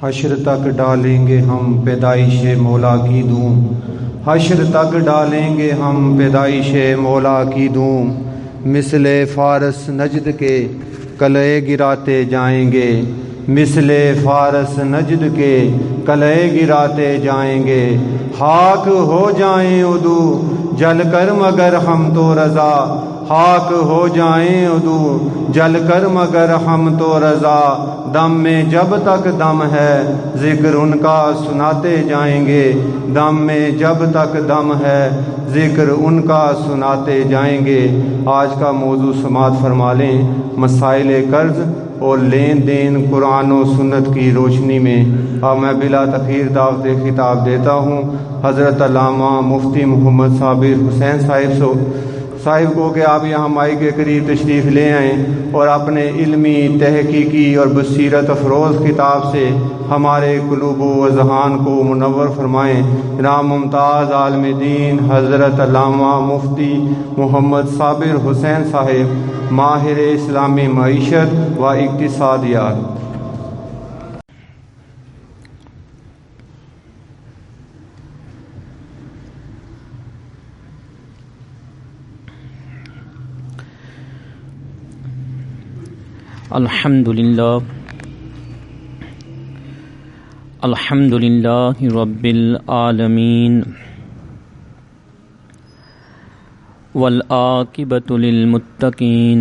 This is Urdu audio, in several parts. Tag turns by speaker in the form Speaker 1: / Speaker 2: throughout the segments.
Speaker 1: حشر تک ڈالیں گے ہم پیدائش مولا کی دھوم، حشر تک ڈالیں گے ہم پیدائش مولا کی دھوم، مثل فارس نجد کے کلے گراتے جائیں گے، مثل فارس نجد کے کلے گراتے جائیں گے، خاک ہو جائیں عدو جل کر مگر ہم تو رضا، خاک ہو جائیں عدو جل کر مگر ہم تو رضا، دم میں جب تک دم ہے ذکر ان کا سناتے جائیں گے، دم میں جب تک دم ہے ذکر ان کا سناتے جائیں گے۔ آج کا موضوع سماعت فرما لیں، مسائل قرض اور لین دین قرآن و سنت کی روشنی میں۔ اب میں بلا تاخیر دعوت خطاب دیتا ہوں حضرت علامہ مفتی محمد صابر حسین صاحب کو کہ آپ یہاں مائی کے قریب تشریف لے آئیں اور اپنے علمی، تحقیقی اور بصیرت افروز خطاب سے ہمارے قلوب و اذہان کو منور فرمائیں۔ جناب ممتاز عالم دین حضرت علامہ مفتی محمد صابر حسین صاحب، ماہر اسلامی معیشت و اقتصادیات۔
Speaker 2: الحمد للہ رب العالمین والعاقبۃ للمتقین،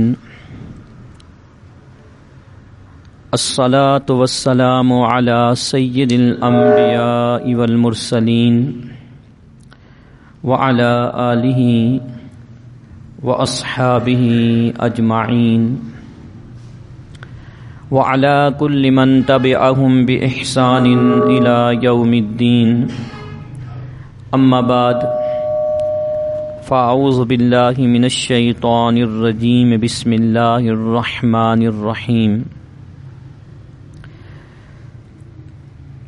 Speaker 2: الصلاۃ والسلام علی سید الانبیاء والمرسلین وعلی آلہ واصحابہ اجمعین وعلى كل من تبعهم بإحسان إلى يوم الدين، أما بعد، فأعوذ بالله من الشيطان الرجيم، بسم الله الرحمن الرحيم۔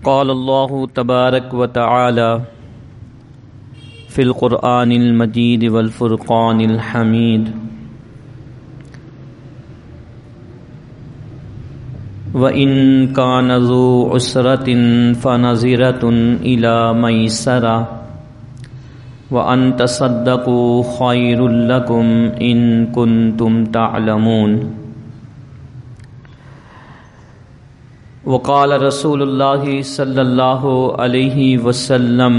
Speaker 2: قال الله تبارك وتعالى في القرآن المجيد والفرقان الحميد، وَإِن كَانَ ذُو عُسْرَةٍ فَنَظِرَةٌ إِلَى مَيْسَرَةٍ وَأَن تَصَدَّقُوا خَيْرٌ لَكُمْ إِن كُنتُمْ تَعْلَمُونَ۔ وقال رسول اللہ صلی اللہ علیہ وسلم،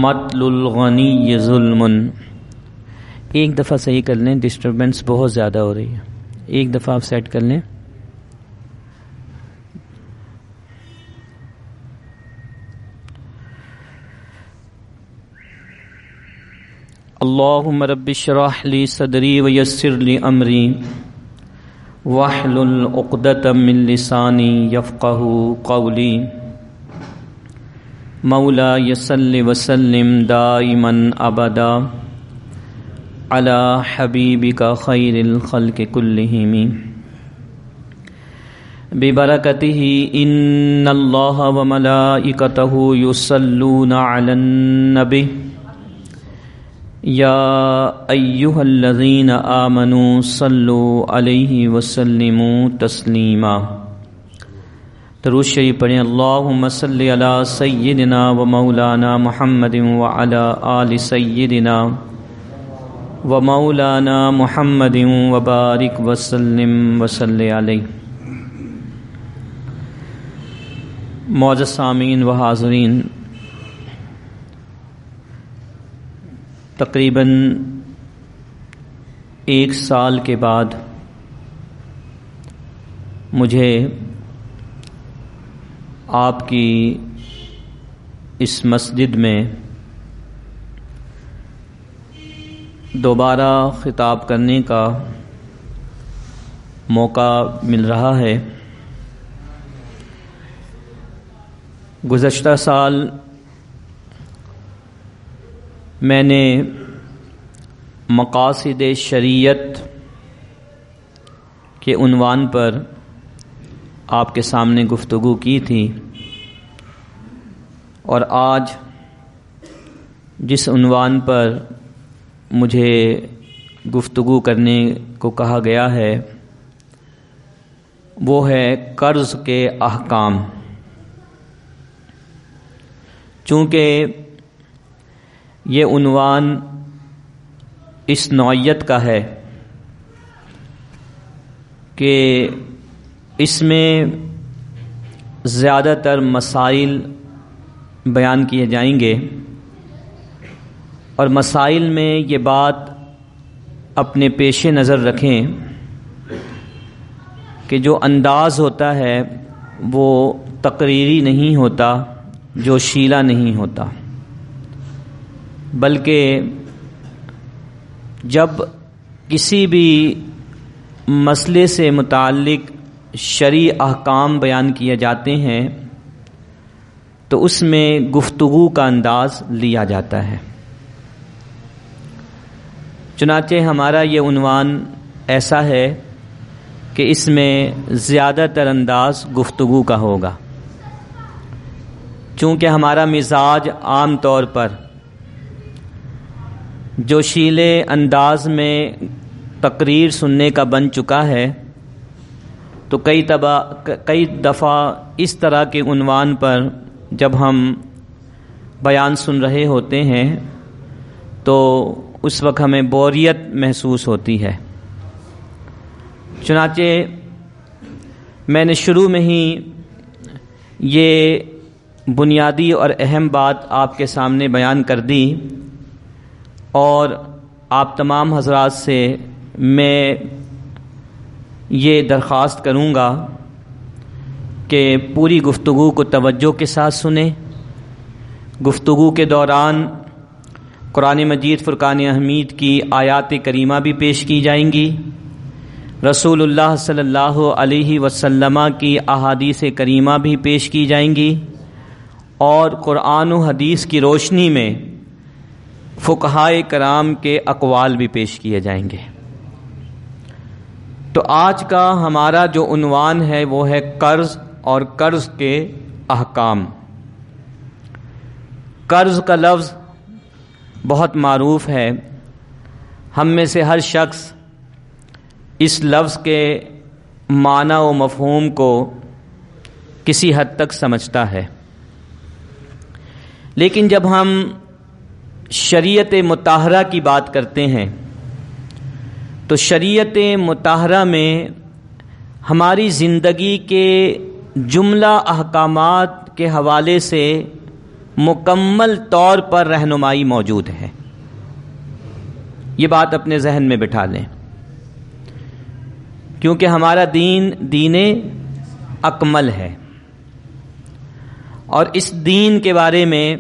Speaker 2: مطل الغنی ظلم۔ ایک دفعہ صحیح کر لیں، ڈسٹربنس بہت زیادہ ہو رہی ہے، ایک دفعہ آپ سیٹ کر لیں۔ اللہم رب اشرح لی صدری ویسر لی امری واحلل عقدۃ من لسانی یفقہوا قولی۔ مولائی صل وسلم دائما ابدا علی حبیبک خیر الخلق کلہم، ببرکتہ ان اللہ وملائکتہ یصلون علی النبی، یا ایہا الذین آمنوا صلوا علیہ وسلموا تسلیما۔ درود شریف پڑھیں۔ اللہم صلی علی سیدنا و مولانا محمد وعلی آل سیدنا و مولانا محمد وبارک وسلم وصلی علیہ۔ معزز سامعین و حاضرین، تقریباً 1 سال کے بعد مجھے آپ کی اس مسجد میں دوبارہ خطاب کرنے کا موقع مل رہا ہے۔ گزشتہ سال میں نے مقاصد شریعت کے عنوان پر آپ کے سامنے گفتگو کی تھی، اور آج جس عنوان پر مجھے گفتگو کرنے کو کہا گیا ہے وہ ہے قرض کے احکام۔ چونکہ یہ عنوان اس نوعیت کا ہے کہ اس میں زیادہ تر مسائل بیان کیے جائیں گے، اور مسائل میں یہ بات اپنے پیش نظر رکھیں کہ جو انداز ہوتا ہے وہ تقریری نہیں ہوتا، جوشیلا نہیں ہوتا، بلکہ جب کسی بھی مسئلے سے متعلق شرعی احکام بیان کیے جاتے ہیں تو اس میں گفتگو کا انداز لیا جاتا ہے۔ چنانچہ ہمارا یہ عنوان ایسا ہے کہ اس میں زیادہ تر انداز گفتگو کا ہوگا، چونکہ ہمارا مزاج عام طور پر جوشیلے انداز میں تقریر سننے کا بن چکا ہے، تو کئی دفعہ اس طرح کے عنوان پر جب ہم بیان سن رہے ہوتے ہیں تو اس وقت ہمیں بوریت محسوس ہوتی ہے۔ چنانچہ میں نے شروع میں ہی یہ بنیادی اور اہم بات آپ کے سامنے بیان کر دی، اور آپ تمام حضرات سے میں یہ درخواست کروں گا کہ پوری گفتگو کو توجہ کے ساتھ سنیں۔ گفتگو کے دوران قرآن مجید فرقان حمید کی آیات کریمہ بھی پیش کی جائیں گی، رسول اللہ صلی اللہ علیہ وسلم کی احادیث کریمہ بھی پیش کی جائیں گی، اور قرآن و حدیث کی روشنی میں فقہائے کرام کے اقوال بھی پیش کیے جائیں گے۔ تو آج کا ہمارا جو عنوان ہے وہ ہے قرض اور قرض کے احکام۔ قرض کا لفظ بہت معروف ہے، ہم میں سے ہر شخص اس لفظ کے معنی و مفہوم کو کسی حد تک سمجھتا ہے، لیکن جب ہم شریعت مطہرہ کی بات کرتے ہیں تو شریعت مطہرہ میں ہماری زندگی کے جملہ احکامات کے حوالے سے مکمل طور پر رہنمائی موجود ہے۔ یہ بات اپنے ذہن میں بٹھا لیں، کیونکہ ہمارا دین اکمل ہے، اور اس دین کے بارے میں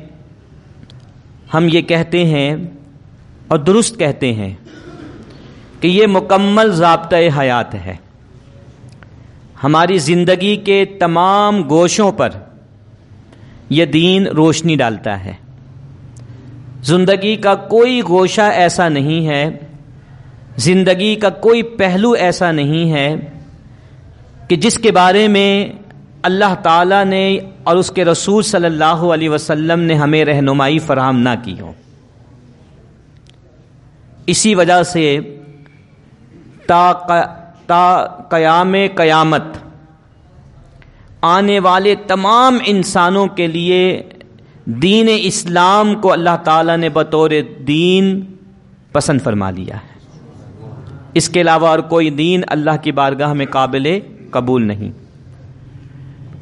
Speaker 2: ہم یہ کہتے ہیں اور درست کہتے ہیں کہ یہ مکمل ضابطۂ حیات ہے۔ ہماری زندگی کے تمام گوشوں پر یہ دین روشنی ڈالتا ہے۔ زندگی کا کوئی گوشہ ایسا نہیں ہے، زندگی کا کوئی پہلو ایسا نہیں ہے کہ جس کے بارے میں اللہ تعالیٰ نے اور اس کے رسول صلی اللہ علیہ وسلم نے ہمیں رہنمائی فراہم نہ کی ہو۔ اسی وجہ سے تا قیام قیامت آنے والے تمام انسانوں کے لیے دین اسلام کو اللہ تعالیٰ نے بطور دین پسند فرما لیا ہے۔ اس کے علاوہ اور کوئی دین اللہ کی بارگاہ میں قابل قبول نہیں۔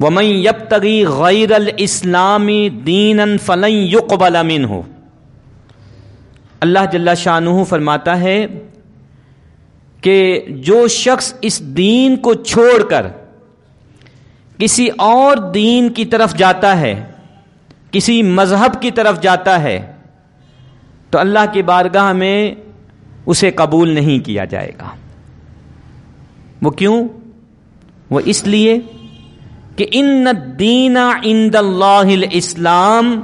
Speaker 2: وَمَن يَبْتَغِي غَيْرَ الْإِسْلَامِ دِينًا فَلَن يُقْبَلَ مِنْهُ، اللہ جل شانہ فرماتا ہے کہ جو شخص اس دین کو چھوڑ کر کسی اور دین کی طرف جاتا ہے، کسی مذہب کی طرف جاتا ہے، تو اللہ کی بارگاہ میں اسے قبول نہیں کیا جائے گا۔ وہ کیوں؟ وہ اس لیے کہ ان الدین عند اللہ الاسلام،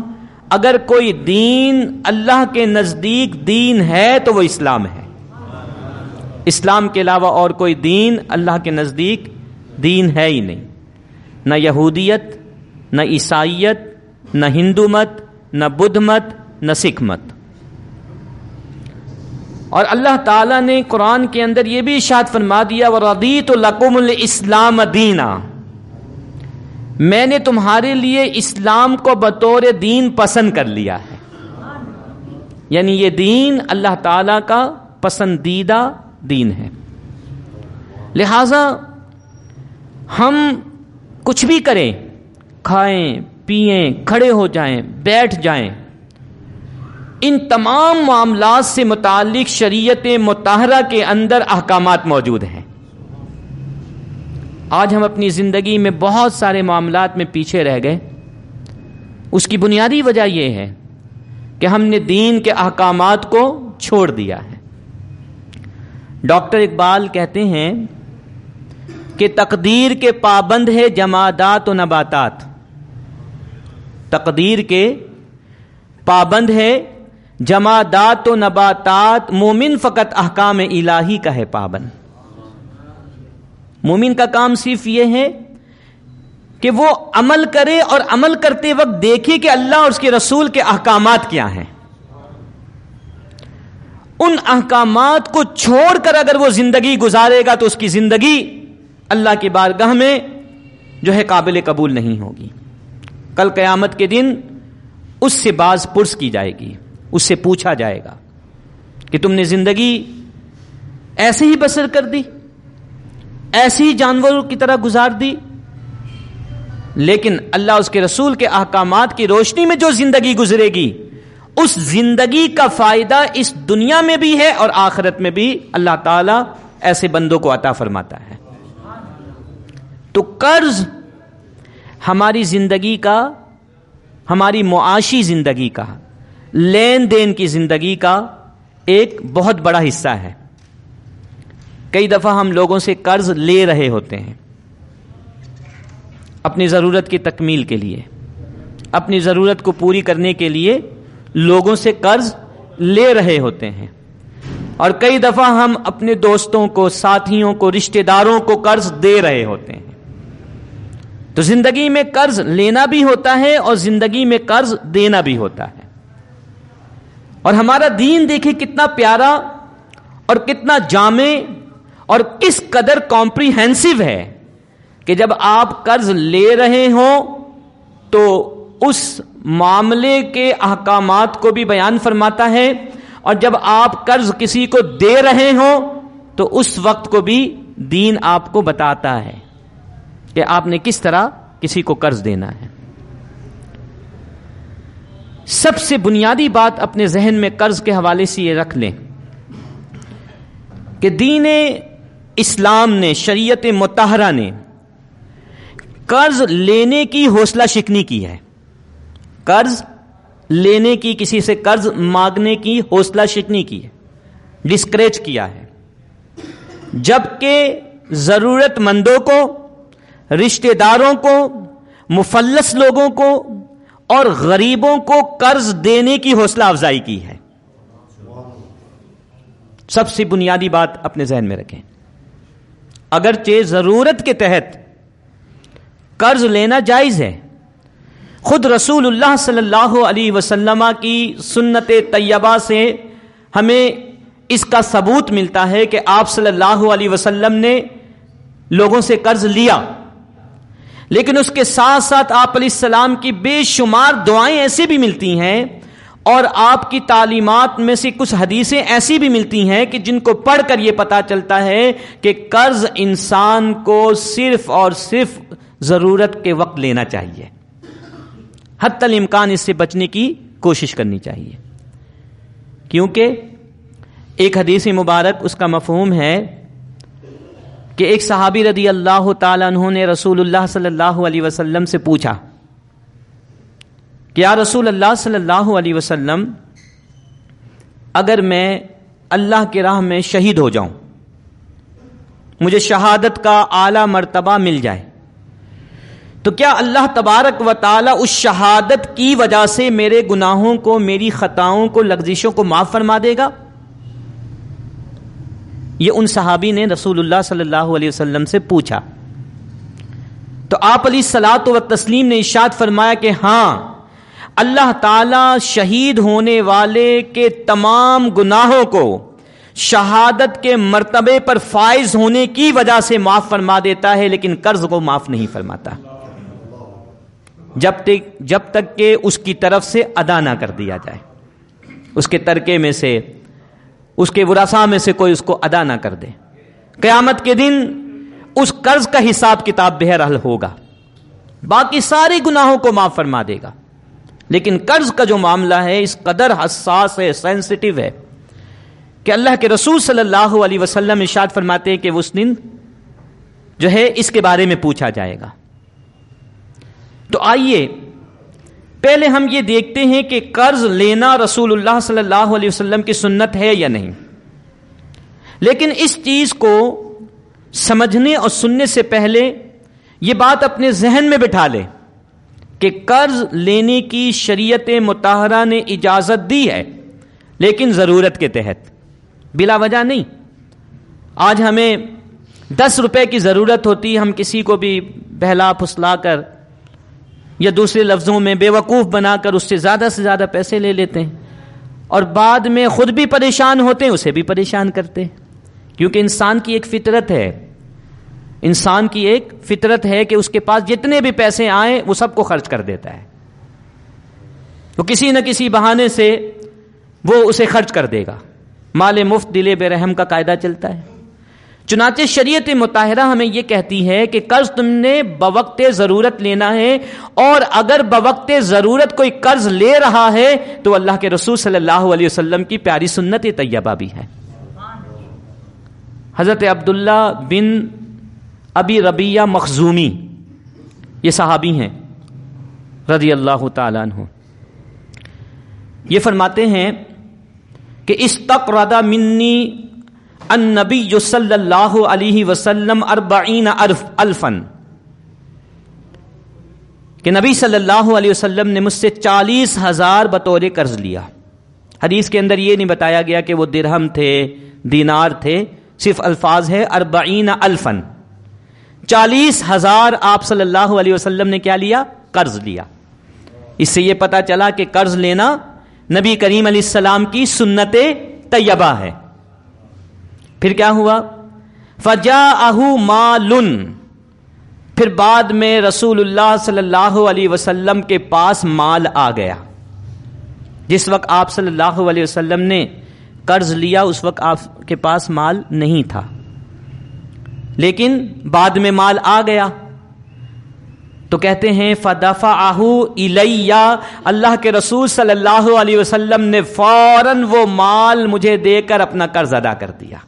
Speaker 2: اگر کوئی دین اللہ کے نزدیک دین ہے تو وہ اسلام ہے۔ اسلام کے علاوہ اور کوئی دین اللہ کے نزدیک دین ہے ہی نہیں، نہ یہودیت، نہ عیسائیت، نہ ہندو مت، نہ بدھ مت، نہ سکھ مت۔ اور اللہ تعالیٰ نے قرآن کے اندر یہ بھی ارشاد فرما دیا وَرَضِيتُ لَكُمُ الْإِسْلَامَ دِينًا، میں نے تمہارے لیے اسلام کو بطور دین پسند کر لیا ہے. یعنی یہ دین اللہ تعالیٰ کا پسندیدہ دین ہے. لہذا ہم کچھ بھی کریں، کھائیں پیئیں، کھڑے ہو جائیں، بیٹھ جائیں، ان تمام معاملات سے متعلق شریعت مطہرہ کے اندر احکامات موجود ہیں. آج ہم اپنی زندگی میں بہت سارے معاملات میں پیچھے رہ گئے. اس کی بنیادی وجہ یہ ہے کہ ہم نے دین کے احکامات کو چھوڑ دیا ہے. ڈاکٹر اقبال کہتے ہیں کہ تقدیر کے پابند ہے جمادات و نباتات. تقدیر کے پابند ہے جمادات و نباتات، مومن فقط احکام الہی کا ہے پابند. مومن کا کام صرف یہ ہے کہ وہ عمل کرے اور عمل کرتے وقت دیکھے کہ اللہ اور اس کے رسول کے احکامات کیا ہیں. ان احکامات کو چھوڑ کر اگر وہ زندگی گزارے گا تو اس کی زندگی اللہ کی بارگاہ میں جو ہے قابل قبول نہیں ہوگی. کل قیامت کے دن اس سے باز پرس کی جائے گی، اس سے پوچھا جائے گا کہ تم نے زندگی ایسے ہی بسر کر دی، ایسے ہی جانوروں کی طرح گزار دی، لیکن اللہ اس کے رسول کے احکامات کی روشنی میں جو زندگی گزرے گی اس زندگی کا فائدہ اس دنیا میں بھی ہے اور آخرت میں بھی اللہ تعالیٰ ایسے بندوں کو عطا فرماتا ہے. تو قرض ہماری زندگی کا، ہماری معاشی زندگی کا، لین دین کی زندگی کا ایک بہت بڑا حصہ ہے. کئی دفعہ ہم لوگوں سے قرض لے رہے ہوتے ہیں اپنی ضرورت کی تکمیل کے لیے، اپنی ضرورت کو پوری کرنے کے لیے لوگوں سے قرض لے رہے ہوتے ہیں. اور کئی دفعہ ہم اپنے دوستوں کو، ساتھیوں کو، رشتہ داروں کو قرض دے رہے ہوتے ہیں. تو زندگی میں قرض لینا بھی ہوتا ہے اور زندگی میں قرض دینا بھی ہوتا ہے. اور ہمارا دین دیکھیں کتنا پیارا اور کتنا جامع اور کس قدر کمپریہنسو ہے کہ جب آپ قرض لے رہے ہوں تو اس معاملے کے احکامات کو بھی بیان فرماتا ہے، اور جب آپ قرض کسی کو دے رہے ہوں تو اس وقت کو بھی دین آپ کو بتاتا ہے کہ آپ نے کس طرح کسی کو قرض دینا ہے. سب سے بنیادی بات اپنے ذہن میں قرض کے حوالے سے یہ رکھ لیں کہ دین اسلام نے، شریعت مطہرہ نے قرض لینے کی حوصلہ شکنی کی ہے. قرض لینے کی، کسی سے قرض مانگنے کی حوصلہ شکنی کی ہے، ڈسکریج کیا ہے. جبکہ ضرورت مندوں کو، رشتہ داروں کو، مفلس لوگوں کو اور غریبوں کو قرض دینے کی حوصلہ افزائی کی ہے. سب سے بنیادی بات اپنے ذہن میں رکھیں. اگرچہ ضرورت کے تحت قرض لینا جائز ہے، خود رسول اللہ صلی اللہ علیہ وسلم کی سنت طیبہ سے ہمیں اس کا ثبوت ملتا ہے کہ آپ صلی اللہ علیہ وسلم نے لوگوں سے قرض لیا، لیکن اس کے ساتھ ساتھ آپ علیہ السلام کی بے شمار دعائیں ایسی بھی ملتی ہیں اور آپ کی تعلیمات میں سے کچھ حدیثیں ایسی بھی ملتی ہیں کہ جن کو پڑھ کر یہ پتا چلتا ہے کہ قرض انسان کو صرف اور صرف ضرورت کے وقت لینا چاہیے، حتی الامکان اس سے بچنے کی کوشش کرنی چاہیے. کیونکہ ایک حدیث مبارک اس کا مفہوم ہے کہ ایک صحابی رضی اللہ تعالیٰ عنہ نے رسول اللہ صلی اللہ علیہ وسلم سے پوچھا کہ یا رسول اللہ صلی اللہ علیہ وسلم، اگر میں اللہ کی راہ میں شہید ہو جاؤں، مجھے شہادت کا اعلیٰ مرتبہ مل جائے، تو کیا اللہ تبارک و تعالیٰ اس شہادت کی وجہ سے میرے گناہوں کو، میری خطاؤں کو، لغزشوں کو معاف فرما دے گا؟ یہ ان صحابی نے رسول اللہ صلی اللہ علیہ وسلم سے پوچھا. تو آپ علیہ الصلاۃ والتسلیم نے ارشاد فرمایا کہ ہاں، اللہ تعالیٰ شہید ہونے والے کے تمام گناہوں کو شہادت کے مرتبے پر فائز ہونے کی وجہ سے معاف فرما دیتا ہے، لیکن قرض کو معاف نہیں فرماتا جب تک کہ اس کی طرف سے ادا نہ کر دیا جائے، اس کے ترکے میں سے، اس کے ورثاء میں سے کوئی اس کو ادا نہ کر دے۔ قیامت کے دن اس قرض کا حساب کتاب بہرحال ہوگا، باقی سارے گناہوں کو معاف فرما دے گا، لیکن قرض کا جو معاملہ ہے اس قدر حساس ہے، سینسٹیو ہے کہ اللہ کے رسول صلی اللہ علیہ وسلم ارشاد فرماتے ہیں کہ اس دن جو ہے اس کے بارے میں پوچھا جائے گا۔ تو آئیے پہلے ہم یہ دیکھتے ہیں کہ قرض لینا رسول اللہ صلی اللہ علیہ وسلم کی سنت ہے یا نہیں۔ لیکن اس چیز کو سمجھنے اور سننے سے پہلے یہ بات اپنے ذہن میں بٹھا لیں کہ قرض لینے کی شریعت مطہرہ نے اجازت دی ہے، لیکن ضرورت کے تحت، بلا وجہ نہیں۔ آج ہمیں 10 روپے کی ضرورت ہوتی ہے، ہم کسی کو بھی بہلا پھسلا کر یا دوسرے لفظوں میں بیوقوف بنا کر اس سے زیادہ پیسے لے لیتے ہیں، اور بعد میں خود بھی پریشان ہوتے ہیں، اسے بھی پریشان کرتے ہیں، کیونکہ انسان کی ایک فطرت ہے، انسان کی ایک فطرت ہے کہ اس کے پاس جتنے بھی پیسے آئیں وہ سب کو خرچ کر دیتا ہے، وہ کسی نہ کسی بہانے سے وہ اسے خرچ کر دے گا۔ مال مفت دل بے رحم کا قاعدہ چلتا ہے۔ چنانچہ شریعت مطہرہ ہمیں یہ کہتی ہے کہ قرض تم نے بوقت ضرورت لینا ہے، اور اگر بوقت ضرورت کوئی قرض لے رہا ہے تو اللہ کے رسول صلی اللہ علیہ وسلم کی پیاری سنت طیبہ بھی ہے۔ حضرت عبداللہ بن ابی ربیہ مخزومی، یہ صحابی ہیں رضی اللہ تعالیٰ عنہ، یہ فرماتے ہیں کہ استقرض منی النبی صلی اللہ علیہ وسلم 40,000 کہ نبی صلی اللہ علیہ وسلم نے مجھ سے 40,000 بطور قرض لیا۔ حدیث کے اندر یہ نہیں بتایا گیا کہ وہ درہم تھے، دینار تھے، صرف الفاظ ہے 40,000، 40,000 آپ صلی اللہ علیہ وسلم نے کیا لیا؟ قرض لیا۔ اس سے یہ پتا چلا کہ قرض لینا نبی کریم علیہ السلام کی سنت طیبہ ہے۔ پھر کیا ہوا؟ فَجَاءَهُ مَالٌ، پھر بعد میں رسول اللہ صلی اللہ علیہ وسلم کے پاس مال آ گیا۔ جس وقت آپ صلی اللہ علیہ وسلم نے قرض لیا اس وقت آپ کے پاس مال نہیں تھا، لیکن بعد میں مال آ گیا تو کہتے ہیں فَدَفَعَهُ إِلَيَّ، اللہ کے رسول صلی اللہ علیہ وسلم نے فوراً وہ مال مجھے دے کر اپنا قرض ادا کر دیا۔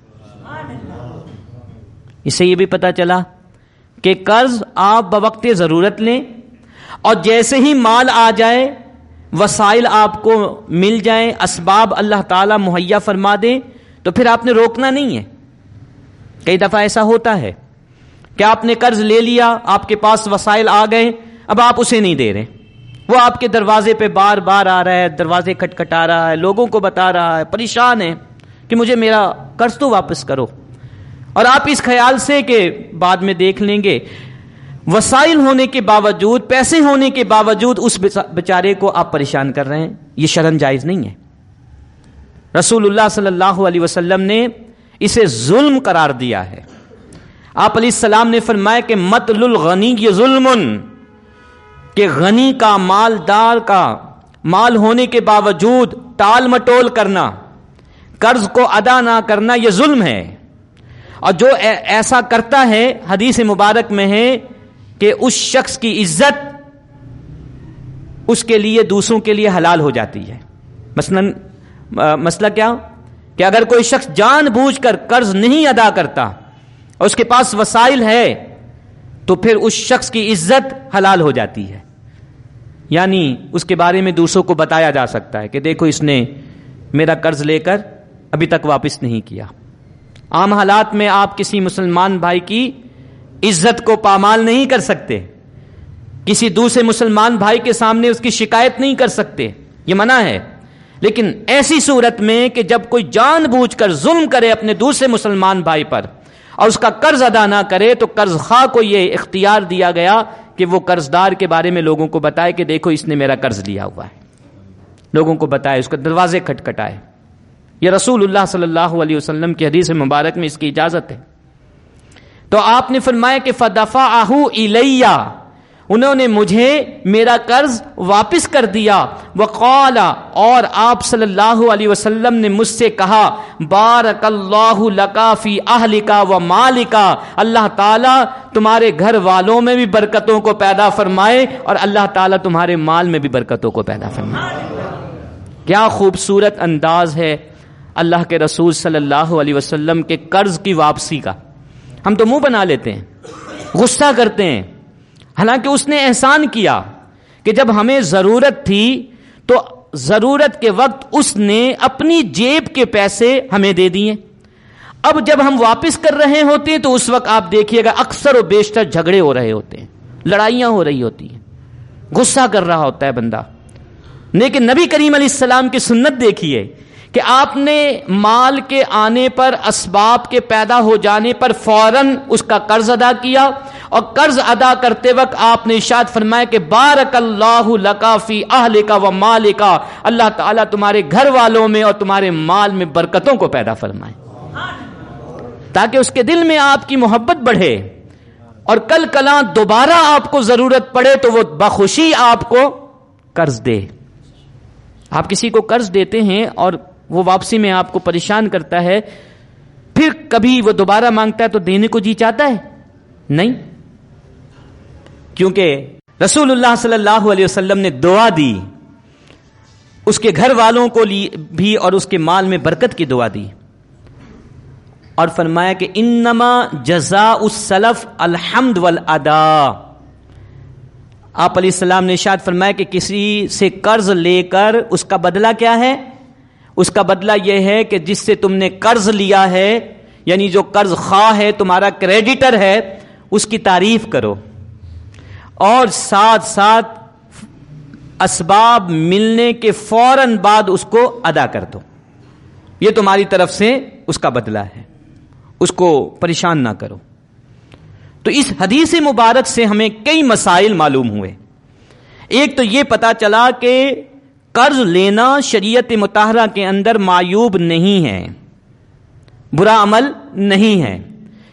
Speaker 2: اس سے یہ بھی پتا چلا کہ قرض آپ بوقت ضرورت لیں، اور جیسے ہی مال آ جائے، وسائل آپ کو مل جائیں، اسباب اللہ تعالیٰ مہیا فرما دیں، تو پھر آپ نے روکنا نہیں ہے۔ کئی دفعہ ایسا ہوتا ہے کہ آپ نے قرض لے لیا، آپ کے پاس وسائل آ گئے، اب آپ اسے نہیں دے رہے، وہ آپ کے دروازے پہ بار بار آ رہا ہے، دروازے کھٹکھٹا رہا ہے، لوگوں کو بتا رہا ہے، پریشان ہے کہ مجھے میرا قرض تو واپس کرو، اور آپ اس خیال سے کہ بعد میں دیکھ لیں گے، وسائل ہونے کے باوجود، پیسے ہونے کے باوجود اس بیچارے کو آپ پریشان کر رہے ہیں۔ یہ شرعاً جائز نہیں ہے۔ رسول اللہ صلی اللہ علیہ وسلم نے اسے ظلم قرار دیا ہے۔ آپ علیہ السلام نے فرمایا کہ مطل الغنی یہ ظلم، کہ غنی کا، مالدار کا مال ہونے کے باوجود ٹال مٹول کرنا، قرض کو ادا نہ کرنا، یہ ظلم ہے۔ اور جو ایسا کرتا ہے، حدیث مبارک میں ہے کہ اس شخص کی عزت اس کے لیے، دوسروں کے لیے حلال ہو جاتی ہے۔ مسئلہ کیا؟ کہ اگر کوئی شخص جان بوجھ کر قرض نہیں ادا کرتا اور اس کے پاس وسائل ہے تو پھر اس شخص کی عزت حلال ہو جاتی ہے، یعنی اس کے بارے میں دوسروں کو بتایا جا سکتا ہے کہ دیکھو اس نے میرا قرض لے کر ابھی تک واپس نہیں کیا۔ عام حالات میں آپ کسی مسلمان بھائی کی عزت کو پامال نہیں کر سکتے، کسی دوسرے مسلمان بھائی کے سامنے اس کی شکایت نہیں کر سکتے، یہ منع ہے۔ لیکن ایسی صورت میں کہ جب کوئی جان بوجھ کر ظلم کرے اپنے دوسرے مسلمان بھائی پر اور اس کا قرض ادا نہ کرے، تو قرض خواہ کو یہ اختیار دیا گیا کہ وہ قرض دار کے بارے میں لوگوں کو بتائے کہ دیکھو اس نے میرا قرض لیا ہوا ہے، لوگوں کو بتائے، اس کو دروازے کھٹکھٹائے، یہ رسول اللہ صلی اللہ علیہ وسلم کی حدیث مبارک میں اس کی اجازت ہے۔ تو آپ نے فرمایا کہ فدفعہ الیہ، انہوں نے مجھے میرا قرض واپس کر دیا۔ وقال، اور آپ صلی اللہ علیہ وسلم نے مجھ سے کہا، بارک اللہ لک فی اہلک و مالک، اللہ تعالیٰ تمہارے گھر والوں میں بھی برکتوں کو پیدا فرمائے اور اللہ تعالیٰ تمہارے مال میں بھی برکتوں کو پیدا فرمائے۔ کیا خوبصورت انداز ہے اللہ کے رسول صلی اللہ علیہ وسلم کے قرض کی واپسی کا۔ ہم تو منہ بنا لیتے ہیں، غصہ کرتے ہیں، حالانکہ اس نے احسان کیا کہ جب ہمیں ضرورت تھی تو ضرورت کے وقت اس نے اپنی جیب کے پیسے ہمیں دے دیے۔ اب جب ہم واپس کر رہے ہوتے ہیں تو اس وقت آپ دیکھیے گا اکثر و بیشتر جھگڑے ہو رہے ہوتے ہیں، لڑائیاں ہو رہی ہوتی ہیں، غصہ کر رہا ہوتا ہے بندہ۔ لیکن نبی کریم علیہ السلام کی سنت دیکھیے کہ آپ نے مال کے آنے پر، اسباب کے پیدا ہو جانے پر فوراً اس کا قرض ادا کیا، اور قرض ادا کرتے وقت آپ نے ارشاد فرمایا کہ بارک اللہ لک فی اہلک و مالک، اللہ تعالیٰ تمہارے گھر والوں میں اور تمہارے مال میں برکتوں کو پیدا فرمائے، تاکہ اس کے دل میں آپ کی محبت بڑھے اور کل کلاں دوبارہ آپ کو ضرورت پڑے تو وہ بخوشی آپ کو قرض دے۔ آپ کسی کو قرض دیتے ہیں اور وہ واپسی میں آپ کو پریشان کرتا ہے، پھر کبھی وہ دوبارہ مانگتا ہے تو دینے کو جی چاہتا ہے؟ نہیں، کیونکہ رسول اللہ صلی اللہ علیہ وسلم نے دعا دی، اس کے گھر والوں کو بھی اور اس کے مال میں برکت کی دعا دی، اور فرمایا کہ انما جزاء السلف الحمد والادا۔ آپ علیہ السلام نے ارشاد فرمایا کہ کسی سے قرض لے کر اس کا بدلہ کیا ہے؟ اس کا بدلہ یہ ہے کہ جس سے تم نے قرض لیا ہے، یعنی جو قرض خواہ ہے، تمہارا کریڈیٹر ہے، اس کی تعریف کرو اور ساتھ ساتھ اسباب ملنے کے فوراً بعد اس کو ادا کر دو۔ یہ تمہاری طرف سے اس کا بدلہ ہے، اس کو پریشان نہ کرو۔ تو اس حدیث مبارک سے ہمیں کئی مسائل معلوم ہوئے۔ ایک تو یہ پتا چلا کہ قرض لینا شریعت مطہرہ کے اندر معیوب نہیں ہے، برا عمل نہیں ہے،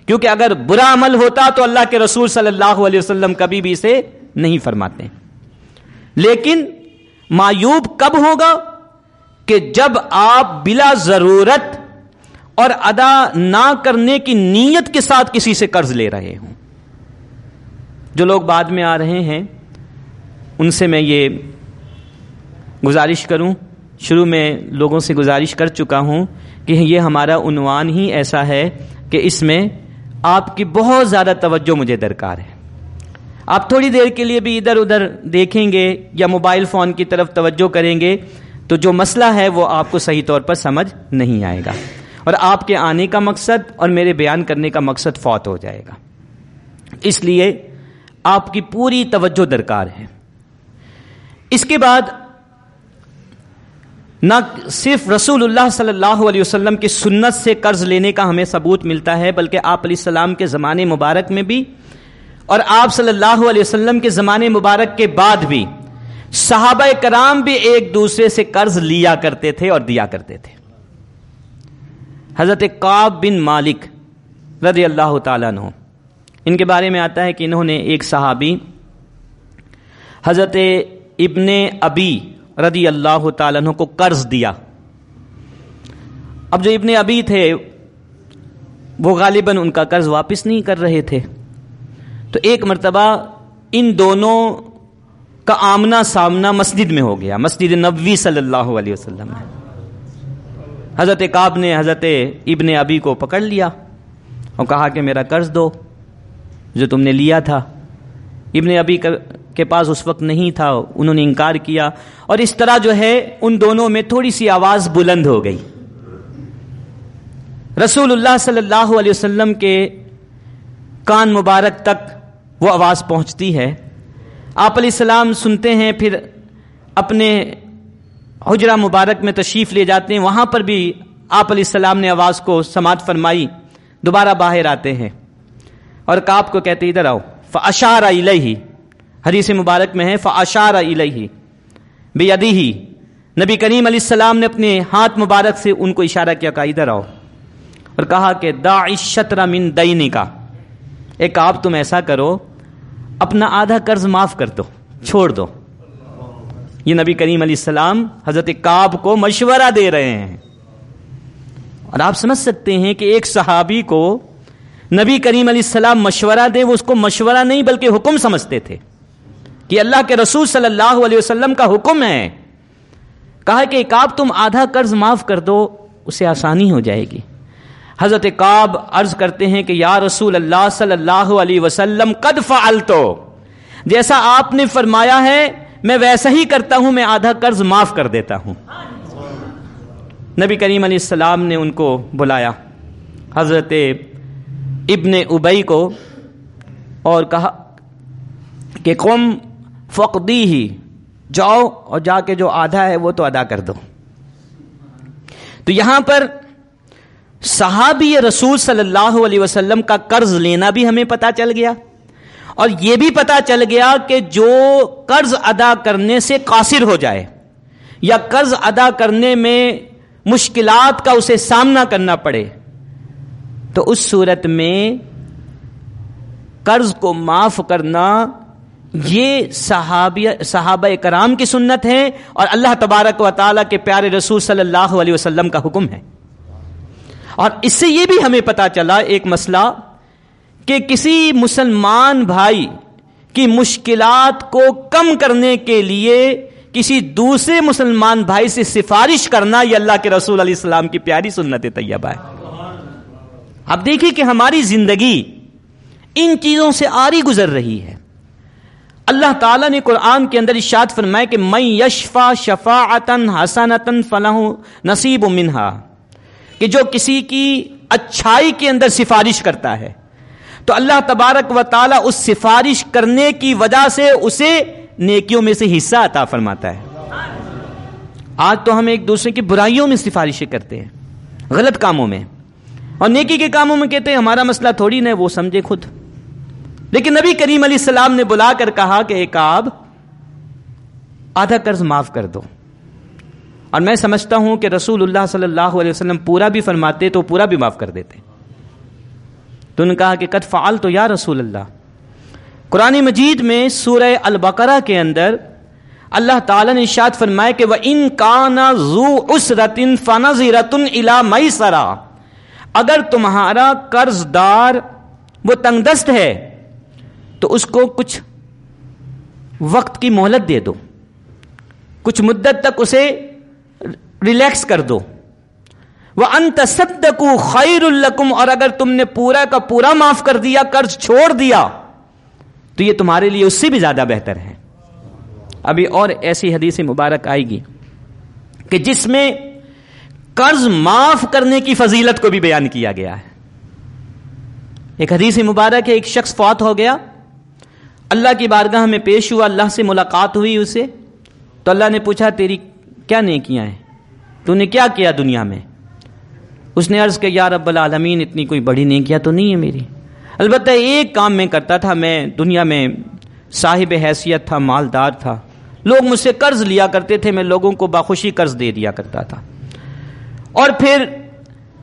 Speaker 2: کیونکہ اگر برا عمل ہوتا تو اللہ کے رسول صلی اللہ علیہ وسلم کبھی بھی اسے نہیں فرماتے۔ لیکن معیوب کب ہوگا؟ کہ جب آپ بلا ضرورت اور ادا نہ کرنے کی نیت کے ساتھ کسی سے قرض لے رہے ہوں۔ جو لوگ بعد میں آ رہے ہیں ان سے میں یہ گزارش کروں، شروع میں لوگوں سے گزارش کر چکا ہوں کہ یہ ہمارا عنوان ہی ایسا ہے کہ اس میں آپ کی بہت زیادہ توجہ مجھے درکار ہے۔ آپ تھوڑی دیر کے لیے بھی ادھر ادھر دیکھیں گے یا موبائل فون کی طرف توجہ کریں گے تو جو مسئلہ ہے وہ آپ کو صحیح طور پر سمجھ نہیں آئے گا، اور آپ کے آنے کا مقصد اور میرے بیان کرنے کا مقصد فوت ہو جائے گا۔ اس لیے آپ کی پوری توجہ درکار ہے۔ اس کے بعد نہ صرف رسول اللہ صلی اللہ علیہ وسلم کی سنت سے قرض لینے کا ہمیں ثبوت ملتا ہے، بلکہ آپ علیہ السلام کے زمانے مبارک میں بھی اور آپ صلی اللہ علیہ وسلم کے زمانے مبارک کے بعد بھی صحابہ کرام بھی ایک دوسرے سے قرض لیا کرتے تھے اور دیا کرتے تھے۔ حضرت کعب بن مالک رضی اللہ تعالیٰ عنہ، ان کے بارے میں آتا ہے کہ انہوں نے ایک صحابی حضرت ابن ابی رضی اللہ تعالیٰ عنہ کو قرض دیا۔ اب جو ابن ابی تھے وہ غالباً ان کا قرض واپس نہیں کر رہے تھے، تو ایک مرتبہ ان دونوں کا آمنا سامنا مسجد میں ہو گیا، مسجد نبوی صلی اللہ علیہ وسلم میں۔ حضرت کعب نے حضرت ابن ابی کو پکڑ لیا اور کہا کہ میرا قرض دو جو تم نے لیا تھا۔ ابن ابی کے پاس اس وقت نہیں تھا، انہوں نے انکار کیا، اور اس طرح جو ہے ان دونوں میں تھوڑی سی آواز بلند ہو گئی۔ رسول اللہ صلی اللہ علیہ وسلم کے کان مبارک تک وہ آواز پہنچتی ہے، آپ علیہ السلام سنتے ہیں، پھر اپنے حجرہ مبارک میں تشریف لے جاتے ہیں، وہاں پر بھی آپ علیہ السلام نے آواز کو سماعت فرمائی، دوبارہ باہر آتے ہیں اور کعب کو کہتے ادھر آؤ، فاشار الیہ، حدیث مبارک میں ہے فاشار الیہ بیدیہ، نبی کریم علیہ السلام نے اپنے ہاتھ مبارک سے ان کو اشارہ کیا کہ ادھر آؤ، اور کہا کہ دع الشطر من دینک، ایک آپ تم ایسا کرو اپنا آدھا قرض معاف کر دو، چھوڑ دو۔ یہ نبی کریم علیہ السلام حضرت کعب کو مشورہ دے رہے ہیں، اور آپ سمجھ سکتے ہیں کہ ایک صحابی کو نبی کریم علیہ السلام مشورہ دے، وہ اس کو مشورہ نہیں بلکہ حکم سمجھتے تھے کہ اللہ کے رسول صلی اللہ علیہ وسلم کا حکم ہے۔ کہا کہ کعب تم آدھا قرض معاف کر دو، اسے آسانی ہو جائے گی۔ حضرت کعب عرض کرتے ہیں کہ یا رسول اللہ صلی اللہ علیہ وسلم قد فعلتو، جیسا آپ نے فرمایا ہے میں ویسا ہی کرتا ہوں، میں آدھا قرض معاف کر دیتا ہوں۔ نبی کریم علیہ السلام نے ان کو بلایا، حضرت ابن ابی کو، اور کہا کہ قم فقدی ہی، جاؤ اور جا کے جو آدھا ہے وہ تو ادا کر دو۔ تو یہاں پر صحابی رسول صلی اللہ علیہ وسلم کا قرض لینا بھی ہمیں پتہ چل گیا، اور یہ بھی پتہ چل گیا کہ جو قرض ادا کرنے سے قاصر ہو جائے یا قرض ادا کرنے میں مشکلات کا اسے سامنا کرنا پڑے، تو اس صورت میں قرض کو معاف کرنا یہ صحابہ کرام کی سنت ہے، اور اللہ تبارک و تعالیٰ کے پیارے رسول صلی اللہ علیہ وسلم کا حکم ہے۔ اور اس سے یہ بھی ہمیں پتہ چلا ایک مسئلہ کہ کسی مسلمان بھائی کی مشکلات کو کم کرنے کے لیے کسی دوسرے مسلمان بھائی سے سفارش کرنا، یہ اللہ کے رسول علیہ السلام کی پیاری سنت طیبہ ہے۔ اب دیکھیں کہ ہماری زندگی ان چیزوں سے آری گزر رہی ہے۔ اللہ تعالیٰ نے قرآن کے اندر ارشاد فرمایا کہ من یشفع شفاعۃ حسنۃ فلہ نصیب منہا، کہ جو کسی کی اچھائی کے اندر سفارش کرتا ہے تو اللہ تبارک و تعالیٰ اس سفارش کرنے کی وجہ سے اسے نیکیوں میں سے حصہ عطا فرماتا ہے۔ آج تو ہم ایک دوسرے کی برائیوں میں سفارشیں کرتے ہیں، غلط کاموں میں، اور نیکی کے کاموں میں کہتے ہیں ہمارا مسئلہ تھوڑی نہ، وہ سمجھے خود۔ لیکن نبی کریم علیہ السلام نے بلا کر کہا کہ اے کعب آدھا قرض معاف کر دو، اور میں سمجھتا ہوں کہ رسول اللہ صلی اللہ علیہ وسلم پورا بھی فرماتے تو پورا بھی معاف کر دیتے۔ تو انہوں نے کہا کہ قد فعلت یا رسول اللہ۔ قرآن مجید میں سورہ البقرہ کے اندر اللہ تعالیٰ نے ارشاد فرمایا کہ وَإِن كَانَ ذُو عُسْرَةٍ فَنَظِرَةٌ إِلَىٰ مَيْسَرَةٍ، اگر تمہارا قرض دار وہ تنگ دست ہے تو اس کو کچھ وقت کی مہلت دے دو، کچھ مدت تک اسے ریلیکس کر دو۔ وَأَن تَصَدَّقُوا خَيْرٌ لَكُمْ، اور اگر تم نے پورا کا پورا معاف کر دیا، قرض چھوڑ دیا، تو یہ تمہارے لیے اس سے بھی زیادہ بہتر ہے۔ ابھی اور ایسی حدیث مبارک آئے گی کہ جس میں قرض معاف کرنے کی فضیلت کو بھی بیان کیا گیا ہے۔ ایک حدیث مبارک ہے، ایک شخص فوت ہو گیا، اللہ کی بارگاہ میں پیش ہوا، اللہ سے ملاقات ہوئی اسے، تو اللہ نے پوچھا تیری کیا نیکیاں ہیں، تو نے کیا کیا دنیا میں؟ اس نے عرض کیا یا رب العالمین اتنی کوئی بڑی نیکیاں تو نہیں ہے میری، البتہ ایک کام میں کرتا تھا، میں دنیا میں صاحب حیثیت تھا، مالدار تھا، لوگ مجھ سے قرض لیا کرتے تھے، میں لوگوں کو باخوشی قرض دے دیا کرتا تھا، اور پھر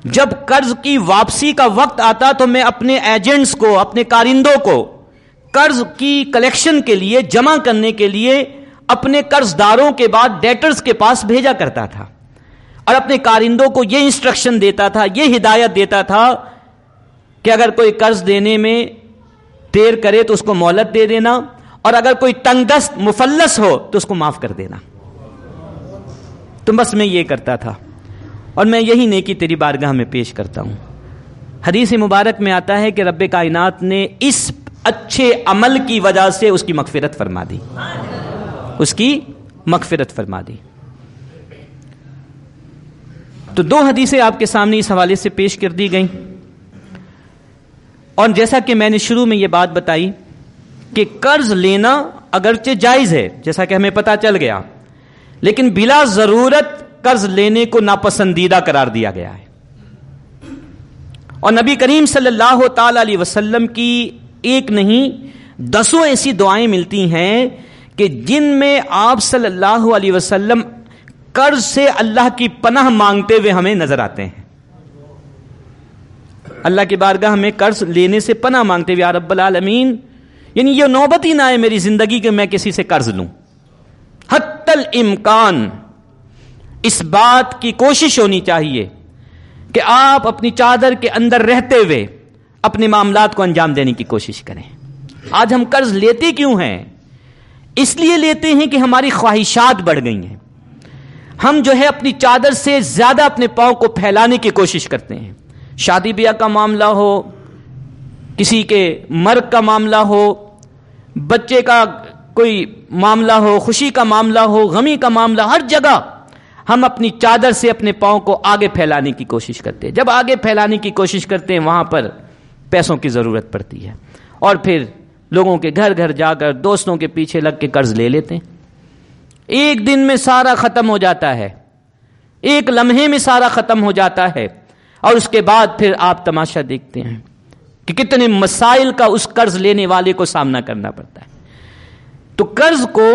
Speaker 2: جب قرض کی واپسی کا وقت آتا تو میں اپنے ایجنٹس کو، اپنے کارندوں کو قرض کی کلیکشن کے لیے، جمع کرنے کے لیے اپنے قرض داروں کے بعد ڈیٹرز کے پاس بھیجا کرتا تھا، اور اپنے کارندوں کو یہ انسٹرکشن دیتا تھا، یہ ہدایت دیتا تھا کہ اگر کوئی قرض دینے میں دیر کرے تو اس کو مہلت دے دینا، اور اگر کوئی تنگ دست مفلس ہو تو اس کو معاف کر دینا۔ تو بس میں یہ کرتا تھا، اور میں یہی نیکی تیری بارگاہ میں پیش کرتا ہوں۔ حدیث مبارک میں آتا ہے کہ رب کائنات نے اس اچھے عمل کی وجہ سے اس کی مغفرت فرما دی، اس کی مغفرت فرما دی۔ تو دو حدیثیں آپ کے سامنے اس حوالے سے پیش کر دی گئیں، اور جیسا کہ میں نے شروع میں یہ بات بتائی کہ قرض لینا اگرچہ جائز ہے جیسا کہ ہمیں پتہ چل گیا، لیکن بلا ضرورت قرض لینے کو ناپسندیدہ قرار دیا گیا ہے۔ اور نبی کریم صلی اللہ تعالی علیہ وسلم کی ایک نہیں 10 ایسی دعائیں ملتی ہیں کہ جن میں آپ صلی اللہ علیہ وسلم قرض سے اللہ کی پناہ مانگتے ہوئے ہمیں نظر آتے ہیں. اللہ کی بارگاہ میں قرض لینے سے پناہ مانگتے ہوئے یا رب العالمین، یعنی یہ نوبت ہی نہ آئے میری زندگی کہ میں کسی سے قرض لوں. حتی الامکان اس بات کی کوشش ہونی چاہیے کہ آپ اپنی چادر کے اندر رہتے ہوئے اپنے معاملات کو انجام دینے کی کوشش کریں. آج ہم قرض لیتے کیوں ہیں؟ اس لیے لیتے ہیں کہ ہماری خواہشات بڑھ گئی ہیں. ہم جو ہے اپنی چادر سے زیادہ اپنے پاؤں کو پھیلانے کی کوشش کرتے ہیں. شادی بیاہ کا معاملہ ہو، کسی کے مرگ کا معاملہ ہو، بچے کا کوئی معاملہ ہو، خوشی کا معاملہ ہو، غمی کا معاملہ، ہر جگہ ہم اپنی چادر سے اپنے پاؤں کو آگے پھیلانے کی کوشش کرتے ہیں. جب آگے پھیلانے کی کوشش کرتے ہیں وہاں پر پیسوں کی ضرورت پڑتی ہے، اور پھر لوگوں کے گھر گھر جا کر دوستوں کے پیچھے لگ کے قرض لے لیتے ہیں. ایک دن میں سارا ختم ہو جاتا ہے، ایک لمحے میں سارا ختم ہو جاتا ہے، اور اس کے بعد پھر آپ تماشا دیکھتے ہیں کہ کتنے مسائل کا اس قرض لینے والے کو سامنا کرنا پڑتا ہے. تو قرض کو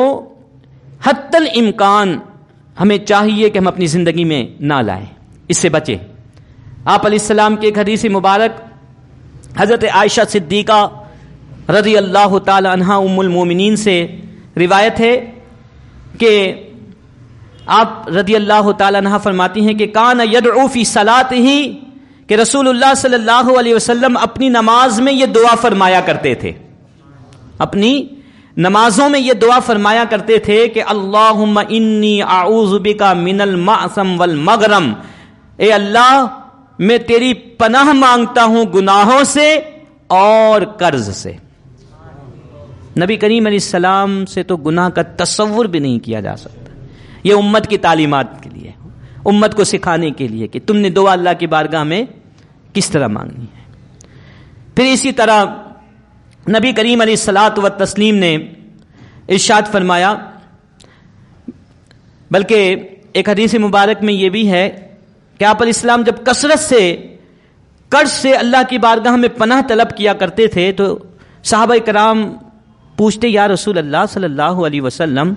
Speaker 2: حتی الامکان ہمیں چاہیے کہ ہم اپنی زندگی میں نہ لائیں، اس سے بچیں. آپ علیہ السلام کی ایک حدیث مبارک حضرت عائشہ صدیقہ رضی اللہ تعالی عنہا ام المومنین سے روایت ہے کہ آپ رضی اللہ تعالی عنہ فرماتی ہیں کہ کان یدعو فی صلاتہ، کہ رسول اللہ صلی اللہ علیہ وسلم اپنی نماز میں یہ دعا فرمایا کرتے تھے. اپنی نمازوں میں یہ دعا فرمایا کرتے تھے کہ اللہم انی اعوذ بک من المعصم والمغرم، اے اللہ میں تیری پناہ مانگتا ہوں گناہوں سے اور قرض سے. نبی کریم علیہ السلام سے تو گناہ کا تصور بھی نہیں کیا جا سکتا. یہ امت کی تعلیمات کے لیے، امت کو سکھانے کے لیے کہ تم نے دعا اللہ کی بارگاہ میں کس طرح مانگنی ہے. پھر اسی طرح نبی کریم علیہ الصلاۃ والتسلیم نے ارشاد فرمایا، بلکہ ایک حدیث مبارک میں یہ بھی ہے کہ آپ علیہ السلام جب کثرت سے قرض سے اللہ کی بارگاہ میں پناہ طلب کیا کرتے تھے تو صحابہ کرام پوچھتے یا رسول اللہ صلی اللہ علیہ وسلم،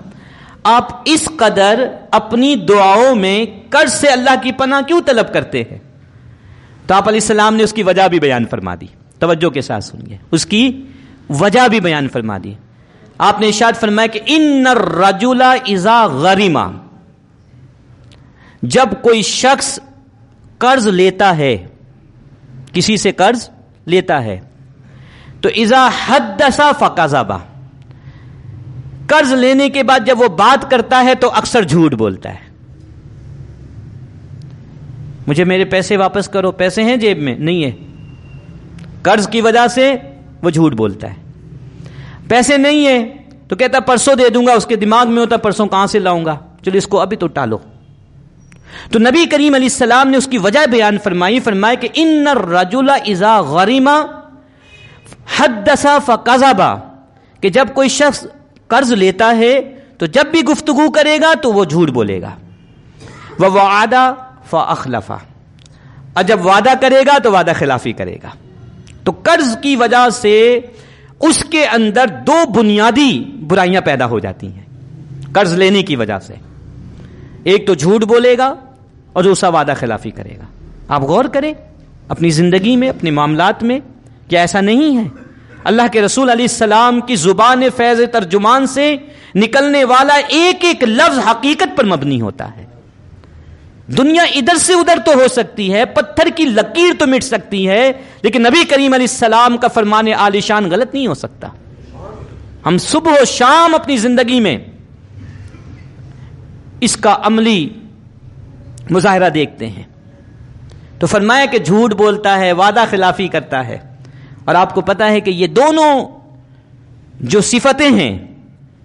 Speaker 2: آپ اس قدر اپنی دعاؤں میں قرض سے اللہ کی پناہ کیوں طلب کرتے ہیں؟ تو آپ علیہ السلام نے اس کی وجہ بھی بیان فرما دی. توجہ کے ساتھ سنیے، اس کی وجہ بھی بیان فرما دی. آپ نے ارشاد فرمایا کہ ان الرجل اذا غرم، جب کوئی شخص قرض لیتا ہے، کسی سے قرض لیتا ہے، تو اذا حدث فکذب، قرض لینے کے بعد جب وہ بات کرتا ہے تو اکثر جھوٹ بولتا ہے. مجھے میرے پیسے واپس کرو، پیسے ہیں جیب میں نہیں ہے، قرض کی وجہ سے وہ جھوٹ بولتا ہے. پیسے نہیں ہے تو کہتا پرسوں دے دوں گا، اس کے دماغ میں ہوتا پرسوں کہاں سے لاؤں گا، چلو اس کو ابھی تو ٹالو. تو نبی کریم علیہ السلام نے اس کی وجہ بیان فرمایا کہ ان الرجل اذا غرم حدث فکذب، کہ جب کوئی شخص قرض لیتا ہے تو جب بھی گفتگو کرے گا تو وہ جھوٹ بولے گا. ووعد فاخلف، اور جب وعدہ کرے گا تو وعدہ خلافی کرے گا. تو قرض کی وجہ سے اس کے اندر دو بنیادی برائیاں پیدا ہو جاتی ہیں قرض لینے کی وجہ سے. ایک تو جھوٹ بولے گا اور دوسرا وعدہ خلافی کرے گا. آپ غور کریں اپنی زندگی میں، اپنے معاملات میں، کیا ایسا نہیں ہے؟ اللہ کے رسول علیہ السلام کی زبان فیض ترجمان سے نکلنے والا ایک ایک لفظ حقیقت پر مبنی ہوتا ہے. دنیا ادھر سے ادھر تو ہو سکتی ہے، پتھر کی لکیر تو مٹ سکتی ہے، لیکن نبی کریم علیہ السلام کا فرمان عالی شان غلط نہیں ہو سکتا. ہم صبح و شام اپنی زندگی میں اس کا عملی مظاہرہ دیکھتے ہیں. تو فرمایا کہ جھوٹ بولتا ہے، وعدہ خلافی کرتا ہے. اور آپ کو پتا ہے کہ یہ دونوں جو صفتیں ہیں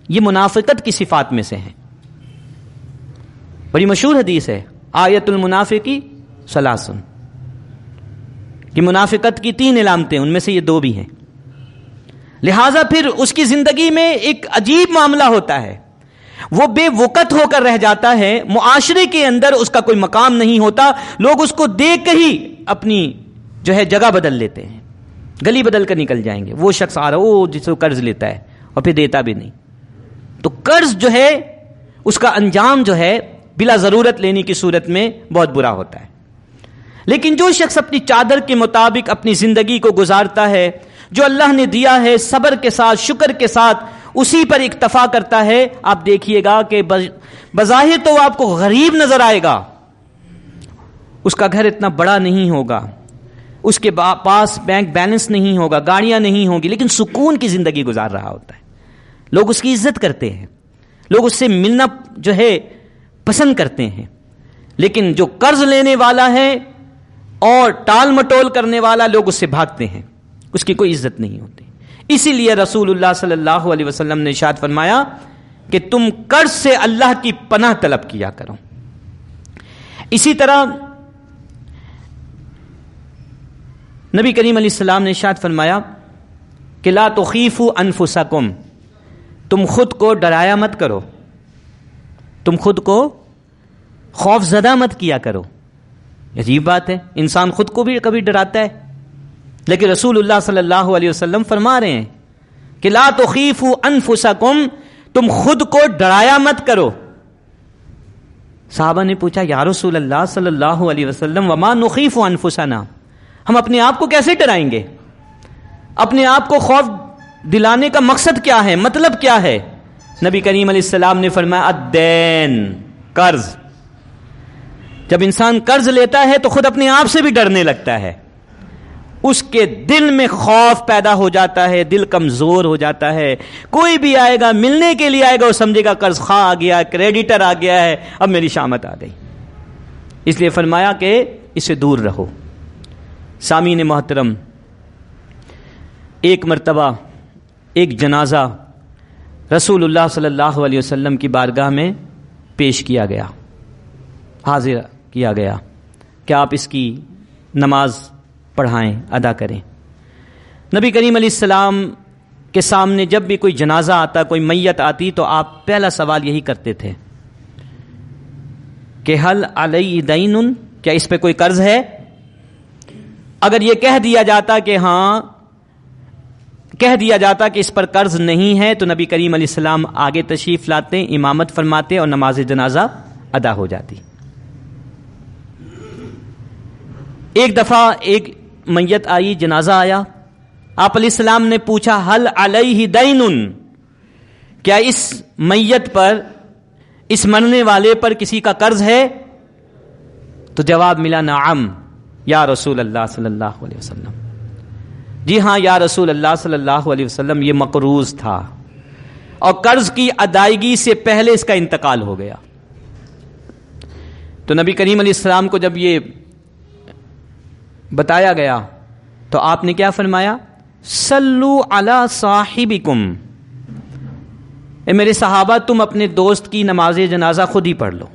Speaker 2: یہ منافقت کی صفات میں سے ہیں. بڑی مشہور حدیث ہے آیت المنافقی ثلاثن، کہ منافقت کی 3 علامتیں، ان میں سے یہ 2 بھی ہیں. لہذا پھر اس کی زندگی میں ایک عجیب معاملہ ہوتا ہے، وہ بے وقت ہو کر رہ جاتا ہے، معاشرے کے اندر اس کا کوئی مقام نہیں ہوتا. لوگ اس کو دیکھ کے ہی اپنی جو ہے جگہ بدل لیتے ہیں، گلی بدل کر نکل جائیں گے. وہ شخص آ رہا وہ جس کو قرض لیتا ہے اور پھر دیتا بھی نہیں. تو قرض جو ہے اس کا انجام جو ہے بلا ضرورت لینے کی صورت میں بہت برا ہوتا ہے. لیکن جو شخص اپنی چادر کے مطابق اپنی زندگی کو گزارتا ہے، جو اللہ نے دیا ہے صبر کے ساتھ، شکر کے ساتھ اسی پر اکتفا کرتا ہے، آپ دیکھیے گا کہ بظاہر تو آپ کو غریب نظر آئے گا، اس کا گھر اتنا بڑا نہیں ہوگا، اس کے پاس بینک بیلنس نہیں ہوگا، گاڑیاں نہیں ہوں گی، لیکن سکون کی زندگی گزار رہا ہوتا ہے. لوگ اس کی عزت کرتے ہیں، لوگ اس سے ملنا جو ہے پسند کرتے ہیں. لیکن جو قرض لینے والا ہے اور ٹال مٹول کرنے والا، لوگ اس سے بھاگتے ہیں، اس کی کوئی عزت نہیں ہوتی. اسی لیے رسول اللہ صلی اللہ علیہ وسلم نے ارشاد فرمایا کہ تم قرض سے اللہ کی پناہ طلب کیا کرو. اسی طرح نبی کریم علیہ السلام نے ارشاد فرمایا کہ لا تخیفوا انفسکم، تم خود کو ڈرایا مت کرو، تم خود کو خوف زدہ مت کیا کرو. عجیب بات ہے، انسان خود کو بھی کبھی ڈراتا ہے، لیکن رسول اللہ صلی اللہ علیہ وسلم فرما رہے ہیں کہ لا تخیفوا انفسکم، تم خود کو ڈرایا مت کرو. صحابہ نے پوچھا یا رسول اللہ صلی اللہ علیہ وسلم وما نخیف انفسنا، ہم اپنے آپ کو کیسے ڈرائیں گے؟ اپنے آپ کو خوف دلانے کا مقصد کیا ہے، مطلب کیا ہے؟ نبی کریم علیہ السلام نے فرمایا الدین، قرض. جب انسان قرض لیتا ہے تو خود اپنے آپ سے بھی ڈرنے لگتا ہے، اس کے دل میں خوف پیدا ہو جاتا ہے، دل کمزور ہو جاتا ہے. کوئی بھی آئے گا ملنے کے لیے آئے گا، وہ سمجھے گا قرض خواہ آ گیا، کریڈیٹر آ گیا ہے، اب میری شامت آ گئی. اس لیے فرمایا کہ اس سے دور رہو. سامعین محترم، ایک مرتبہ ایک جنازہ رسول اللہ صلی اللہ علیہ وسلم کی بارگاہ میں پیش کیا گیا، حاضر کیا گیا کہ آپ اس کی نماز پڑھائیں، ادا کریں. نبی کریم علیہ السلام کے سامنے جب بھی کوئی جنازہ آتا، کوئی میت آتی، تو آپ پہلا سوال یہی کرتے تھے کہ حل علی دین، کیا اس پہ کوئی قرض ہے؟ اگر یہ کہہ دیا جاتا کہ ہاں، کہہ دیا جاتا کہ اس پر قرض نہیں ہے، تو نبی کریم علیہ السلام آگے تشریف لاتے، امامت فرماتے اور نماز جنازہ ادا ہو جاتی. ایک دفعہ ایک میت آئی، جنازہ آیا، آپ علیہ السلام نے پوچھا حل علیہ دین، کیا اس میت پر، اس مرنے والے پر کسی کا قرض ہے؟ تو جواب ملا نعم یا رسول اللہ صلی اللہ علیہ وسلم. جی ہاں یا رسول اللہ صلی اللہ علیہ وسلم، یہ مقروض تھا اور قرض کی ادائیگی سے پہلے اس کا انتقال ہو گیا. تو نبی کریم علیہ السلام کو جب یہ بتایا گیا تو آپ نے کیا فرمایا؟ صلو علی صاحبکم، اے میرے صحابہ تم اپنے دوست کی نماز جنازہ خود ہی پڑھ لو.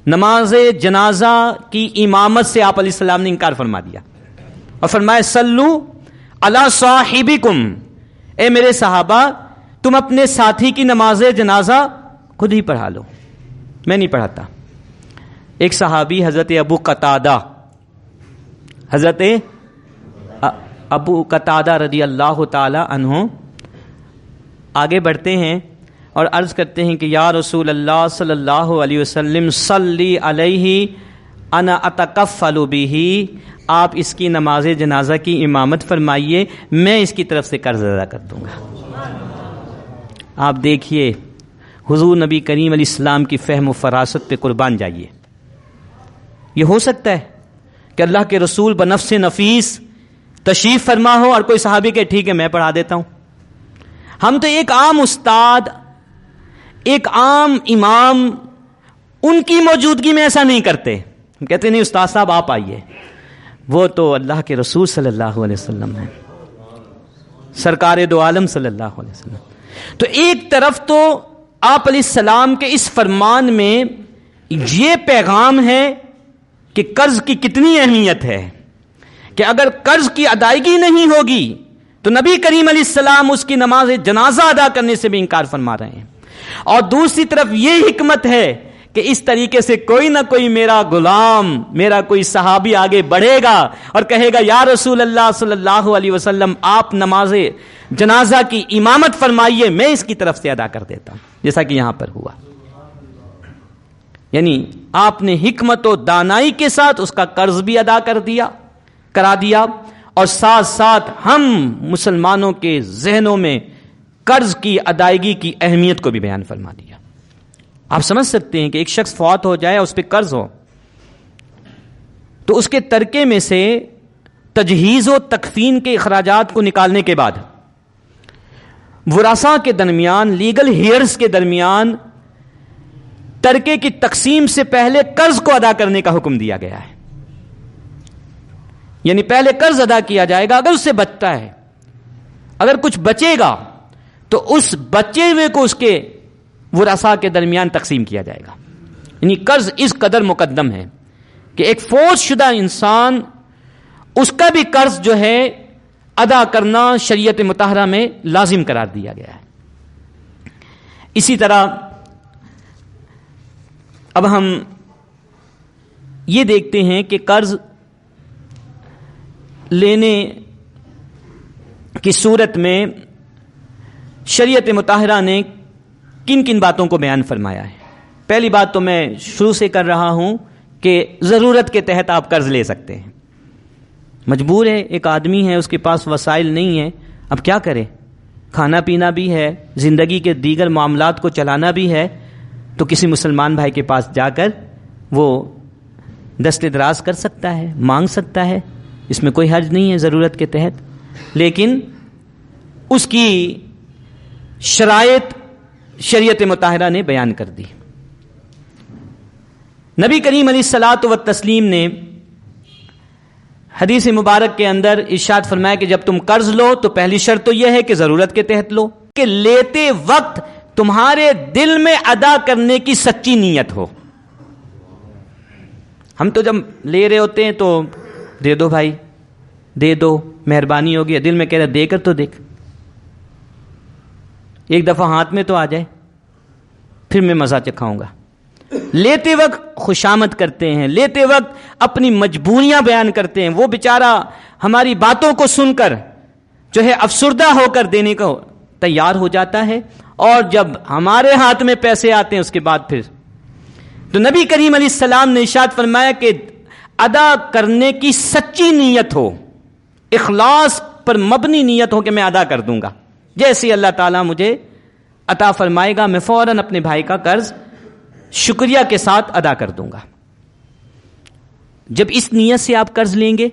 Speaker 2: نماز جنازہ کی امامت سے آپ علیہ السلام نے انکار فرما دیا اور فرمایا صلو علی صاحبکم، اے میرے صحابہ تم اپنے ساتھی کی نماز جنازہ خود ہی پڑھا لو، میں نہیں پڑھاتا. ایک صحابی حضرت ابو قتادہ، حضرت ابو قتادہ رضی اللہ تعالی عنہ آگے بڑھتے ہیں اور عرض کرتے ہیں کہ یا رسول اللہ صلی اللہ علیہ وسلم صلی علیہ انا اتکفل بہ، آپ اس کی نماز جنازہ کی امامت فرمائیے، میں اس کی طرف سے قرض ادا کر دوں گا. آپ دیکھیے حضور نبی کریم علیہ السلام کی فہم و فراست پہ قربان جائیے. یہ ہو سکتا ہے کہ اللہ کے رسول بنفس نفیس تشریف فرما ہو اور کوئی صحابی کہ ٹھیک ہے میں پڑھا دیتا ہوں. ہم تو ایک عام استاد، ایک عام امام، ان کی موجودگی میں ایسا نہیں کرتے. کہتے نہیں استاد صاحب آپ آئیے. وہ تو اللہ کے رسول صلی اللہ علیہ وسلم ہیں، سرکار دو عالم صلی اللہ علیہ وسلم. تو ایک طرف تو آپ علیہ السلام کے اس فرمان میں یہ پیغام ہے کہ قرض کی کتنی اہمیت ہے، کہ اگر قرض کی ادائیگی نہیں ہوگی تو نبی کریم علیہ السلام اس کی نماز جنازہ ادا کرنے سے بھی انکار فرما رہے ہیں. اور دوسری طرف یہ حکمت ہے کہ اس طریقے سے کوئی نہ کوئی میرا غلام، میرا کوئی صحابی آگے بڑھے گا اور کہے گا یا رسول اللہ صلی اللہ علیہ وسلم آپ نماز جنازہ کی امامت فرمائیے، میں اس کی طرف سے ادا کر دیتا ہوں، جیسا کہ یہاں پر ہوا۔ یعنی آپ نے حکمت و دانائی کے ساتھ اس کا قرض بھی ادا کرا دیا، اور ساتھ ساتھ ہم مسلمانوں کے ذہنوں میں قرض کی ادائیگی کی اہمیت کو بھی بیان فرما دیا۔ آپ سمجھ سکتے ہیں کہ ایک شخص فوت ہو جائے، اس پہ قرض ہو، تو اس کے ترکے میں سے تجہیز و تکفین کے اخراجات کو نکالنے کے بعد ورثاء کے درمیان، لیگل ہیئرز کے درمیان ترکے کی تقسیم سے پہلے قرض کو ادا کرنے کا حکم دیا گیا ہے۔ یعنی پہلے قرض ادا کیا جائے گا، اگر اس سے بچتا ہے، اگر کچھ بچے گا تو اس بچے ہوئے کو اس کے ورثاء کے درمیان تقسیم کیا جائے گا۔ یعنی قرض اس قدر مقدم ہے کہ ایک فوت شدہ انسان، اس کا بھی قرض جو ہے ادا کرنا شریعت مطہرہ میں لازم قرار دیا گیا ہے۔ اسی طرح اب ہم یہ دیکھتے ہیں کہ قرض لینے کی صورت میں شریعت مطہرہ نے کن کن باتوں کو بیان فرمایا ہے۔ پہلی بات تو میں شروع سے کر رہا ہوں کہ ضرورت کے تحت آپ قرض لے سکتے ہیں۔ مجبور ہے، ایک آدمی ہے، اس کے پاس وسائل نہیں ہے، اب کیا کرے؟ کھانا پینا بھی ہے، زندگی کے دیگر معاملات کو چلانا بھی ہے، تو کسی مسلمان بھائی کے پاس جا کر وہ دست دراز کر سکتا ہے، مانگ سکتا ہے، اس میں کوئی حرج نہیں ہے ضرورت کے تحت۔ لیکن اس کی شرائط شریعت مطہرہ نے بیان کر دی۔ نبی کریم علیہ الصلاۃ والتسلیم نے حدیث مبارک کے اندر ارشاد فرمایا کہ جب تم قرض لو تو پہلی شرط تو یہ ہے کہ ضرورت کے تحت لو، کہ لیتے وقت تمہارے دل میں ادا کرنے کی سچی نیت ہو۔ ہم تو جب لے رہے ہوتے ہیں تو دے دو بھائی، دے دو، مہربانی ہوگی، دل میں کہہ رہا دے کر تو دیکھ، ایک دفعہ ہاتھ میں تو آ جائے، پھر میں مزہ چکھاؤں گا۔ لیتے وقت خوشامد کرتے ہیں، لیتے وقت اپنی مجبوریاں بیان کرتے ہیں، وہ بیچارہ ہماری باتوں کو سن کر جو ہے افسردہ ہو کر دینے کو تیار ہو جاتا ہے، اور جب ہمارے ہاتھ میں پیسے آتے ہیں اس کے بعد پھر تو نبی کریم علیہ السلام نے ارشاد فرمایا کہ ادا کرنے کی سچی نیت ہو، اخلاص پر مبنی نیت ہو کہ میں ادا کر دوں گا، جیسے اللہ تعالیٰ مجھے عطا فرمائے گا میں فوراً اپنے بھائی کا قرض شکریہ کے ساتھ ادا کر دوں گا۔ جب اس نیت سے آپ قرض لیں گے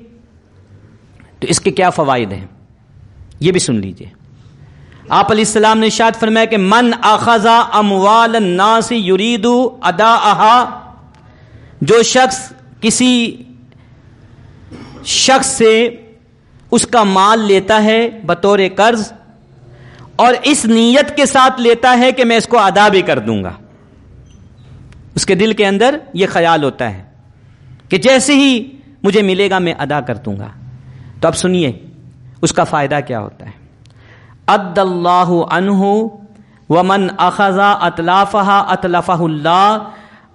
Speaker 2: تو اس کے کیا فوائد ہیں یہ بھی سن لیجئے۔ آپ علیہ السلام نے ارشاد فرمایا کہ من اخذ اموال الناس یرید اداءها، جو شخص کسی شخص سے اس کا مال لیتا ہے بطور قرض اور اس نیت کے ساتھ لیتا ہے کہ میں اس کو ادا بھی کر دوں گا، اس کے دل کے اندر یہ خیال ہوتا ہے کہ جیسے ہی مجھے ملے گا میں ادا کر دوں گا، تو اب سنیے اس کا فائدہ کیا ہوتا ہے۔ اد اللہ عنہ ومن اخذ اتلافها اتلفہ اللہ،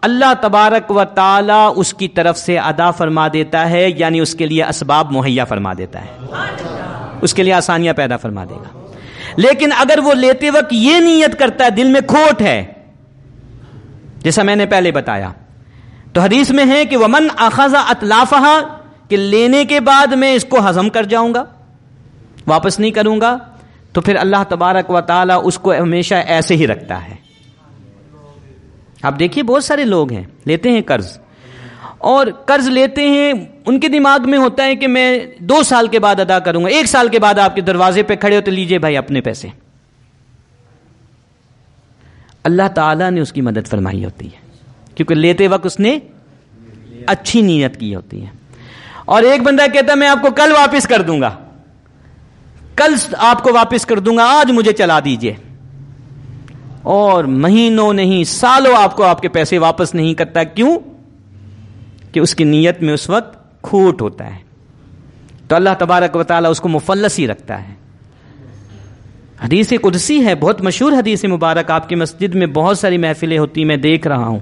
Speaker 2: اللہ تبارک و تعالی اس کی طرف سے ادا فرما دیتا ہے، یعنی اس کے لیے اسباب مہیا فرما دیتا ہے، اس کے لیے آسانیاں پیدا فرما دے گا۔ لیکن اگر وہ لیتے وقت یہ نیت کرتا ہے، دل میں کھوٹ ہے، جیسا میں نے پہلے بتایا، تو حدیث میں ہے کہ ومن اخذ اتلافها، کہ لینے کے بعد میں اس کو ہضم کر جاؤں گا، واپس نہیں کروں گا، تو پھر اللہ تبارک و تعالی اس کو ہمیشہ ایسے ہی رکھتا ہے۔ آپ دیکھیے بہت سارے لوگ ہیں لیتے ہیں قرض، اور قرض لیتے ہیں ان کے دماغ میں ہوتا ہے کہ میں 2 سال کے بعد ادا کروں گا، 1 سال کے بعد آپ کے دروازے پہ کھڑے ہو تو لیجئے بھائی اپنے پیسے۔ اللہ تعالیٰ نے اس کی مدد فرمائی ہوتی ہے، کیونکہ لیتے وقت اس نے اچھی نیت کی ہوتی ہے۔ اور ایک بندہ کہتا ہے میں آپ کو کل واپس کر دوں گا، کل آپ کو واپس کر دوں گا، آج مجھے چلا دیجئے، اور مہینوں نہیں سالوں آپ کو آپ کے پیسے واپس نہیں کرتا۔ کیوں؟ کہ اس کی نیت میں اس وقت کھوٹ ہوتا ہے، تو اللہ تبارک و تعالیٰ اس کو مفلس ہی رکھتا ہے۔ حدیث قدسی ہے، بہت مشہور حدیث مبارک، آپ کی مسجد میں بہت ساری محفلیں ہوتی، میں دیکھ رہا ہوں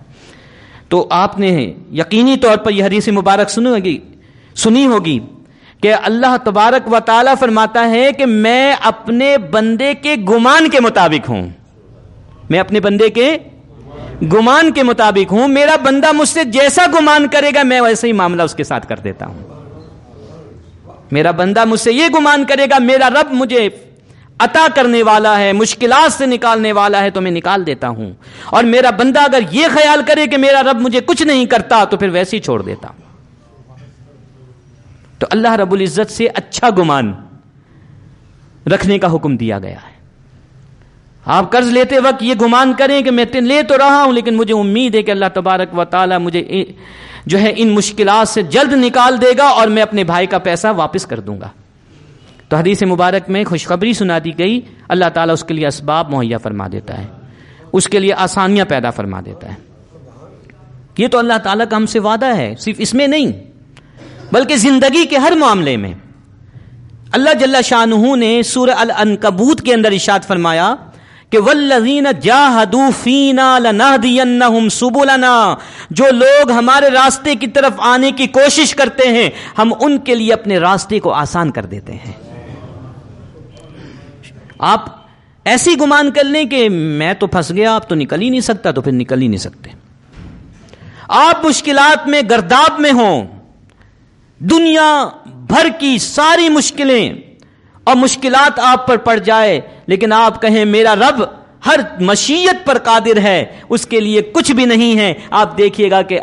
Speaker 2: تو آپ نے یقینی طور پر یہ حدیث مبارک سنی ہوگی کہ اللہ تبارک و تعالیٰ فرماتا ہے کہ میں اپنے بندے کے گمان کے مطابق ہوں. میں اپنے بندے کے گمان کے مطابق ہوں. میرا بندہ مجھ سے جیسا گمان کرے گا میں ویسا ہی معاملہ اس کے ساتھ کر دیتا ہوں. میرا بندہ مجھ سے یہ گمان کرے گا میرا رب مجھے عطا کرنے والا ہے, مشکلات سے نکالنے والا ہے, تو میں نکال دیتا ہوں. اور میرا بندہ اگر یہ خیال کرے کہ میرا رب مجھے کچھ نہیں کرتا تو پھر ویسے ہی چھوڑ دیتا ہوں. تو اللہ رب العزت سے اچھا گمان رکھنے کا حکم دیا گیا ہے. آپ قرض لیتے وقت یہ گمان کریں کہ میں لے تو رہا ہوں لیکن مجھے امید ہے کہ اللہ تبارک و تعالی مجھے جو ہے ان مشکلات سے جلد نکال دے گا اور میں اپنے بھائی کا پیسہ واپس کر دوں گا. تو حدیث مبارک میں خوشخبری سنا دی گئی, اللہ تعالیٰ اس کے لیے اسباب مہیا فرما دیتا ہے, اس کے لیے آسانیاں پیدا فرما دیتا ہے. یہ تو اللہ تعالیٰ کا ہم سے وعدہ ہے, صرف اس میں نہیں بلکہ زندگی کے ہر معاملے میں. اللہ جل شانہ نے سورہ العنکبوت کے اندر ارشاد فرمایا کہ والذین جاہدوا فینا لنہدینہم سبلنا, جو لوگ ہمارے راستے کی طرف آنے کی کوشش کرتے ہیں ہم ان کے لیے اپنے راستے کو آسان کر دیتے ہیں. آپ ایسی گمان کر لیں کہ میں تو پھنس گیا, آپ تو نکل ہی نہیں سکتا, تو پھر نکل ہی نہیں سکتے. آپ مشکلات میں گرداب میں ہوں, دنیا بھر کی ساری مشکلیں اور مشکلات آپ پر پڑ جائے, لیکن آپ کہیں میرا رب ہر مشیت پر قادر ہے, اس کے لیے کچھ بھی نہیں ہے, آپ دیکھیے گا کہ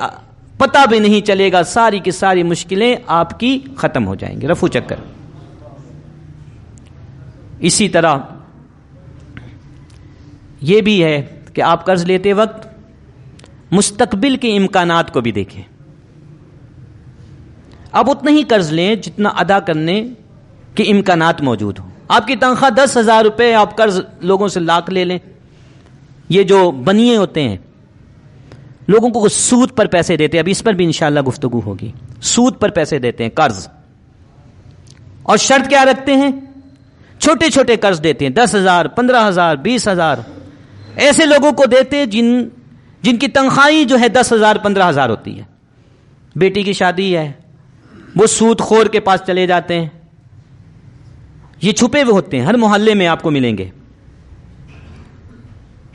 Speaker 2: پتہ بھی نہیں چلے گا, ساری کی ساری مشکلیں آپ کی ختم ہو جائیں گی. رفو چکر. اسی طرح یہ بھی ہے کہ آپ قرض لیتے وقت مستقبل کے امکانات کو بھی دیکھیں. آپ اتنا ہی قرض لیں جتنا ادا کرنے کے امکانات موجود ہوں. آپ کی تنخواہ 10,000 روپے, آپ قرض لوگوں سے لاکھ لے لیں. یہ جو بنیے ہوتے ہیں لوگوں کو سود پر پیسے دیتے ہیں, اب اس پر بھی انشاءاللہ گفتگو ہوگی. سود پر پیسے دیتے ہیں قرض, اور شرط کیا رکھتے ہیں؟ چھوٹے چھوٹے قرض دیتے ہیں, 10,000 15,000 20,000. ایسے لوگوں کو دیتے جن کی تنخواہ جو ہے 10,000 15,000 ہوتی ہے. بیٹی کی شادی ہے, وہ سود خور کے پاس چلے جاتے ہیں. یہ چھپے ہوئے ہوتے ہیں, ہر محلے میں آپ کو ملیں گے,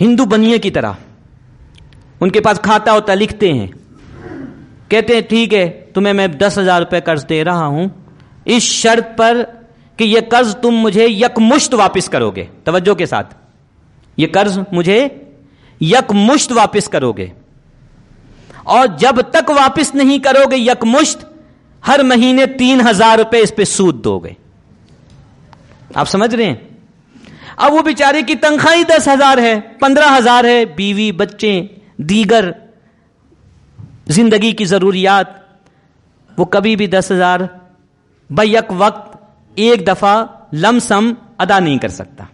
Speaker 2: ہندو بنیے کی طرح. ان کے پاس کھاتا ہوتا, لکھتے ہیں, کہتے ہیں ٹھیک ہے تمہیں میں 10,000 روپے قرض دے رہا ہوں اس شرط پر کہ یہ قرض تم مجھے یکمشت واپس کرو گے. توجہ کے ساتھ, یہ قرض مجھے یکمشت واپس کرو گے, اور جب تک واپس نہیں کرو گے یکمشت, ہر مہینے 3,000 روپے اس پہ سود دو گے. آپ سمجھ رہے ہیں؟ اب وہ بیچارے کی تنخواہ 10,000 ہے, 15,000 ہے, بیوی بچے دیگر زندگی کی ضروریات, وہ کبھی بھی 10,000 بیک وقت ایک دفعہ لم سم ادا نہیں کر سکتا.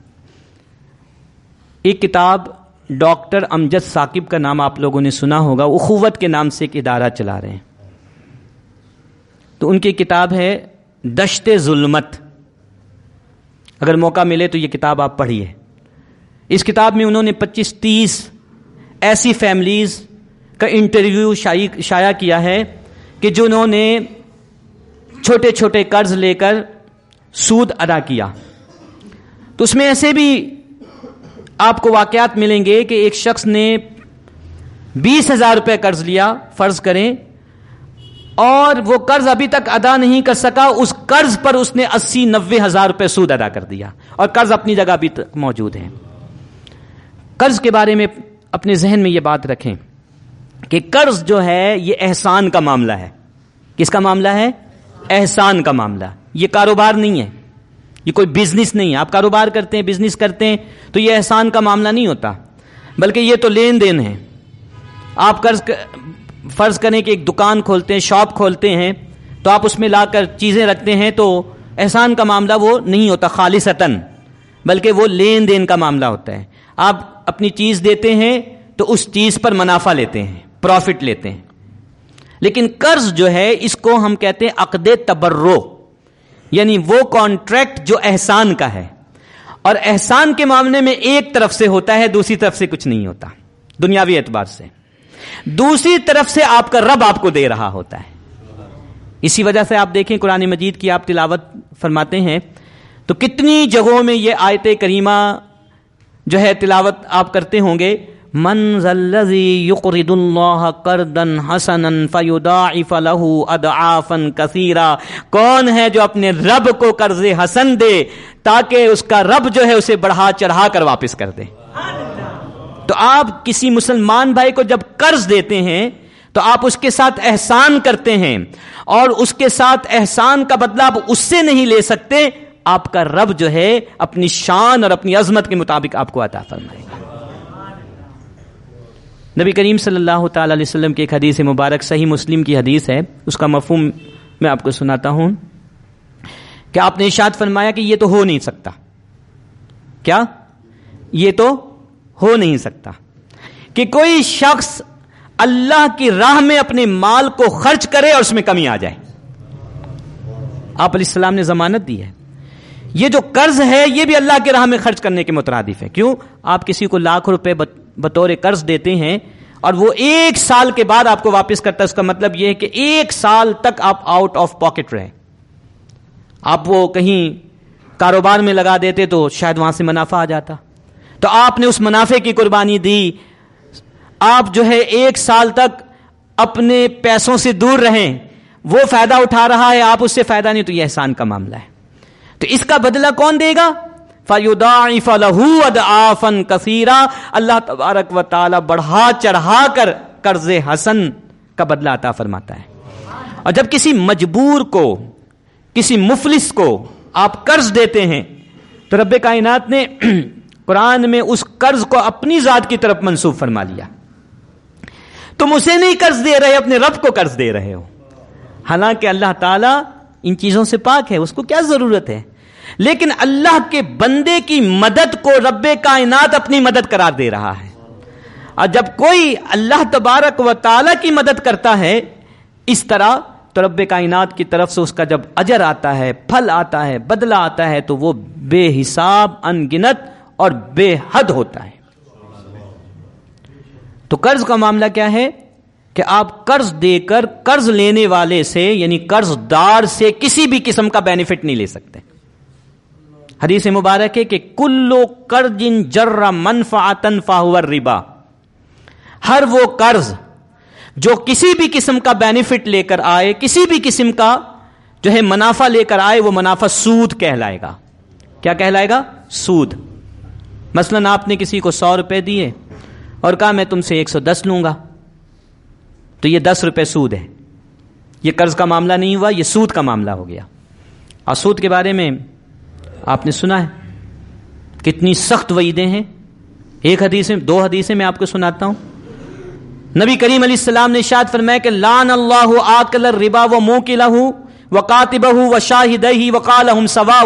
Speaker 2: ایک کتاب ڈاکٹر امجد ثاقب کا نام آپ لوگوں نے سنا ہوگا, اخوت کے نام سے ایک ادارہ چلا رہے ہیں. تو ان کی کتاب ہے دشت ظلمت, اگر موقع ملے تو یہ کتاب آپ پڑھیے. اس کتاب میں انہوں نے 25-30 ایسی فیملیز کا انٹرویو شائع کیا ہے کہ جنہوں نے چھوٹے چھوٹے قرض لے کر سود ادا کیا. تو اس میں ایسے بھی آپ کو واقعات ملیں گے کہ ایک شخص نے 20,000 روپے قرض لیا فرض کریں, اور وہ قرض ابھی تک ادا نہیں کر سکا, اس قرض پر اس نے 80-90 ہزار روپے سود ادا کر دیا, اور قرض اپنی جگہ بھی موجود ہے. قرض کے بارے میں اپنے ذہن میں یہ بات رکھیں کہ قرض جو ہے یہ احسان کا معاملہ ہے. کس کا معاملہ ہے؟ احسان کا معاملہ. یہ کاروبار نہیں ہے, یہ کوئی بزنس نہیں ہے. آپ کاروبار کرتے ہیں, بزنس کرتے ہیں تو یہ احسان کا معاملہ نہیں ہوتا, بلکہ یہ تو لین دین ہے. آپ قرض فرض کریں کہ ایک دکان کھولتے ہیں, شاپ کھولتے ہیں, تو آپ اس میں لا کر چیزیں رکھتے ہیں, تو احسان کا معاملہ وہ نہیں ہوتا خالصتاً, بلکہ وہ لین دین کا معاملہ ہوتا ہے. آپ اپنی چیز دیتے ہیں تو اس چیز پر منافع لیتے ہیں, پروفٹ لیتے ہیں. لیکن قرض جو ہے اس کو ہم کہتے ہیں عقد تبرع, یعنی وہ کانٹریکٹ جو احسان کا ہے, اور احسان کے معاملے میں ایک طرف سے ہوتا ہے, دوسری طرف سے کچھ نہیں ہوتا دنیاوی اعتبار سے. دوسری طرف سے آپ کا رب آپ کو دے رہا ہوتا ہے. اسی وجہ سے آپ دیکھیں قرآن مجید کی آپ تلاوت فرماتے ہیں تو کتنی جگہوں میں یہ آیت کریمہ جو ہے تلاوت آپ کرتے ہوں گے, من ذا الذی یقرض اللہ قرضا حسنا فیضاعف له اضعافا کثیرا, کون ہے جو اپنے رب کو قرض حسن دے تاکہ اس کا رب جو ہے اسے بڑھا چڑھا کر واپس کر دے. تو آپ کسی مسلمان بھائی کو جب قرض دیتے ہیں تو آپ اس کے ساتھ احسان کرتے ہیں, اور اس کے ساتھ احسان کا بدلہ آپ اس سے نہیں لے سکتے, آپ کا رب جو ہے اپنی شان اور اپنی عظمت کے مطابق آپ کو عطا فرمائے گا. نبی کریم صلی اللہ تعالی علیہ وسلم کی ایک حدیث مبارک صحیح مسلم کی حدیث ہے, اس کا مفہوم میں آپ کو سناتا ہوں کہ آپ نے ارشاد فرمایا کہ یہ تو ہو نہیں سکتا. کیا یہ تو ہو نہیں سکتا کہ کوئی شخص اللہ کی راہ میں اپنے مال کو خرچ کرے اور اس میں کمی آ جائے. آپ علیہ السلام نے ضمانت دی ہے, یہ جو قرض ہے یہ بھی اللہ کی راہ میں خرچ کرنے کے مترادف ہے. کیوں؟ آپ کسی کو لاکھ روپے بطور قرض دیتے ہیں اور وہ 1 سال کے بعد آپ کو واپس کرتا ہے, اس کا مطلب یہ ہے کہ 1 سال تک آپ آؤٹ آف پاکٹ رہے. آپ وہ کہیں کاروبار میں لگا دیتے تو شاید وہاں سے منافع آ جاتا, تو آپ نے اس منافع کی قربانی دی. آپ جو ہے 1 سال تک اپنے پیسوں سے دور رہیں, وہ فائدہ اٹھا رہا ہے, آپ اس سے فائدہ نہیں, تو یہ احسان کا معاملہ ہے. تو اس کا بدلہ کون دے گا؟ فَيُضَاعِفَ لَهُ أَضْعَافًا كَثِيرًا, اللہ تبارک و تعالی بڑھا چڑھا کر قرض حسن کا بدلہ عطا فرماتا ہے. اور جب کسی مجبور کو, کسی مفلس کو آپ قرض دیتے ہیں تو رب کائنات نے قرآن میں اس قرض کو اپنی ذات کی طرف منسوب فرما لیا. تم اسے نہیں قرض دے رہے, اپنے رب کو قرض دے رہے ہو, حالانکہ اللہ تعالیٰ ان چیزوں سے پاک ہے, اس کو کیا ضرورت ہے. لیکن اللہ کے بندے کی مدد کو رب کائنات اپنی مدد قرار دے رہا ہے. اور جب کوئی اللہ تبارک و تعالیٰ کی مدد کرتا ہے اس طرح, تو رب کائنات کی طرف سے اس کا جب اجر آتا ہے, پھل آتا ہے, بدلہ آتا ہے, تو وہ بے حساب, ان گنت اور بے حد ہوتا ہے. تو قرض کا معاملہ کیا ہے کہ آپ قرض دے کر قرض لینے والے سے یعنی قرض دار سے کسی بھی قسم کا بینیفٹ نہیں لے سکتے. حدیث مبارک ہے کہ کلو قرض جر منفعتا فہو الربا, ہر وہ قرض جو کسی بھی قسم کا بینیفٹ لے کر آئے, کسی بھی قسم کا جو ہے منافع لے کر آئے, وہ منافع سود کہلائے گا. کیا کہلائے گا؟ سود. مثلا آپ نے کسی کو 100 روپے دیے اور کہا میں تم سے 110 لوں گا, تو یہ 10 روپے سود ہے. یہ قرض کا معاملہ نہیں ہوا, یہ سود کا معاملہ ہو گیا. اور سود کے بارے میں آپ نے سنا ہے کتنی سخت وعیدیں ہیں. ایک حدیث میں, 2 حدیثیں میں آپ کو سناتا ہوں. نبی کریم علیہ السلام نے ارشاد فرمایا کہ لعن اللہ آکل الربا وموکلہ وکاتبہ وشاہدہ وقالہم سواء,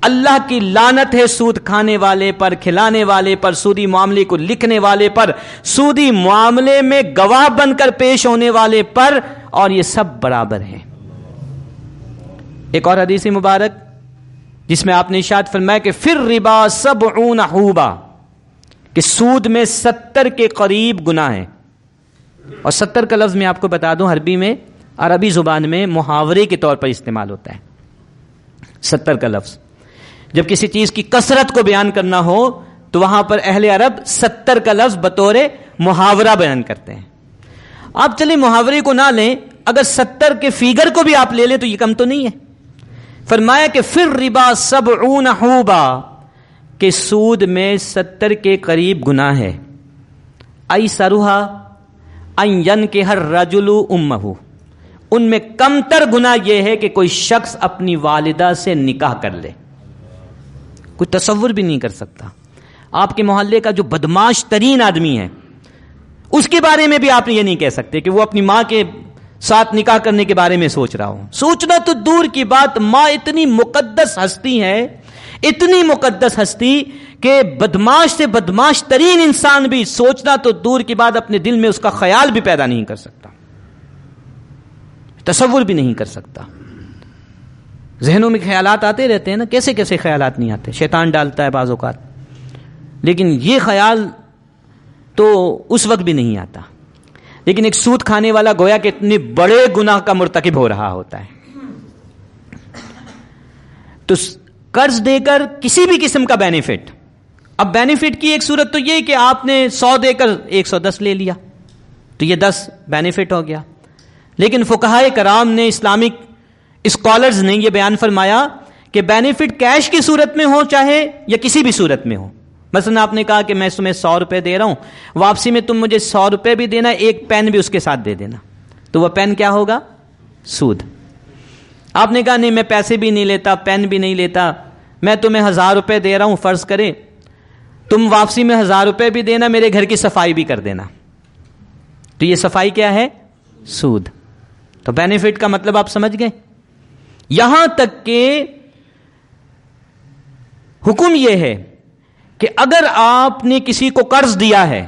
Speaker 2: اللہ کی لعنت ہے سود کھانے والے پر, کھلانے والے پر, سودی معاملے کو لکھنے والے پر, سودی معاملے میں گواہ بن کر پیش ہونے والے پر, اور یہ سب برابر ہیں. ایک اور حدیث مبارک جس میں آپ نے ارشاد فرمایا کہ فر ربا 70 حوبا, کہ سود میں 70 کے قریب گناہ ہیں. اور 70 کا لفظ میں آپ کو بتا دوں عربی میں, عربی زبان میں محاورے کے طور پر استعمال ہوتا ہے. 70 کا لفظ جب کسی چیز کی کثرت کو بیان کرنا ہو تو وہاں پر اہل عرب 70 کا لفظ بطور محاورہ بیان کرتے ہیں. آپ چلیں محاورے کو نہ لیں, اگر 70 کے فیگر کو بھی آپ لے لیں تو یہ کم تو نہیں ہے. فرمایا کہ فر ربا 70 حوبا, کہ سود میں 70 کے قریب گناہ ہے. ایسرھا ان ینکح الرجل امہ, ان میں کم تر گناہ یہ ہے کہ کوئی شخص اپنی والدہ سے نکاح کر لے. کوئی تصور بھی نہیں کر سکتا. آپ کے محلے کا جو بدماش ترین آدمی ہے اس کے بارے میں بھی آپ یہ نہیں کہہ سکتے کہ وہ اپنی ماں کے ساتھ نکاح کرنے کے بارے میں سوچ رہا ہوں. سوچنا تو دور کی بات, ماں اتنی مقدس ہستی ہے, اتنی مقدس ہستی کہ بدماش سے بدماش ترین انسان بھی سوچنا تو دور کی بات اپنے دل میں اس کا خیال بھی پیدا نہیں کر سکتا, تصور بھی نہیں کر سکتا. ذہنوں میں خیالات آتے رہتے ہیں نا, کیسے کیسے خیالات نہیں آتے, شیطان ڈالتا ہے بعض اوقات, لیکن یہ خیال تو اس وقت بھی نہیں آتا. لیکن ایک سود کھانے والا گویا کہ اتنے بڑے گناہ کا مرتکب ہو رہا ہوتا ہے. تو قرض دے کر کسی بھی قسم کا بینیفٹ، اب بینیفٹ کی ایک صورت تو یہ کہ آپ نے 100 دے کر 110 لے لیا تو یہ 10 بینیفٹ ہو گیا. لیکن فقہائے کرام نے، اسلامک اسکالرز نے یہ بیان فرمایا کہ بینیفٹ کیش کی صورت میں ہو چاہے یا کسی بھی صورت میں ہو. مثلا آپ نے کہا کہ میں تمہیں 100 روپے دے رہا ہوں، واپسی میں تم مجھے 100 روپے بھی دینا، ایک پین بھی اس کے ساتھ دے دینا، تو وہ پین کیا ہوگا؟ سود. آپ نے کہا نہیں میں پیسے بھی نہیں لیتا، پین بھی نہیں لیتا، میں تمہیں 1000 روپے دے رہا ہوں، فرض کرے تم واپسی میں 1000 روپے بھی دینا، میرے گھر کی صفائی بھی کر دینا، تو یہ صفائی کیا ہے؟ سود. تو بینیفٹ کا مطلب آپ سمجھ گئے. یہاں تک کہ حکم یہ ہے کہ اگر آپ نے کسی کو قرض دیا ہے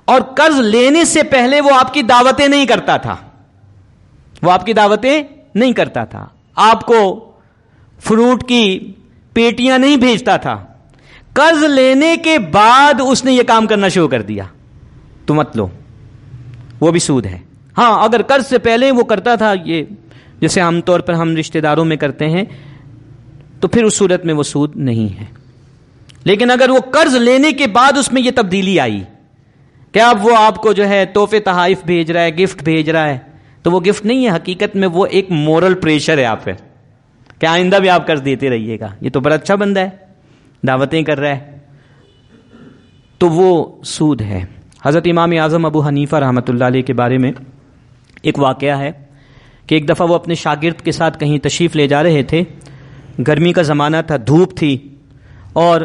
Speaker 2: اور قرض لینے سے پہلے وہ آپ کی دعوتیں نہیں کرتا تھا، وہ آپ کی دعوتیں نہیں کرتا تھا، آپ کو فروٹ کی پیٹیاں نہیں بھیجتا تھا، قرض لینے کے بعد اس نے یہ کام کرنا شروع کر دیا تو مت لو، وہ بھی سود ہے. ہاں اگر قرض سے پہلے وہ کرتا تھا، یہ جیسے عام طور پر ہم رشتہ داروں میں کرتے ہیں، تو پھر اس صورت میں وہ سود نہیں ہے. لیکن اگر وہ قرض لینے کے بعد اس میں یہ تبدیلی آئی کہ اب وہ آپ کو جو ہے تحفے تحائف بھیج رہا ہے، گفٹ بھیج رہا ہے، تو وہ گفٹ نہیں ہے، حقیقت میں وہ ایک مورل پریشر ہے آپ پہ کہ آئندہ بھی آپ قرض دیتے رہیے گا، یہ تو بڑا اچھا بندہ ہے، دعوتیں کر رہا ہے، تو وہ سود ہے. حضرت امام اعظم ابو حنیفہ رحمۃ اللہ علیہ کے بارے میں ایک واقعہ ہے کہ ایک دفعہ وہ اپنے شاگرد کے ساتھ کہیں تشریف لے جا رہے تھے، گرمی کا زمانہ تھا، دھوپ تھی اور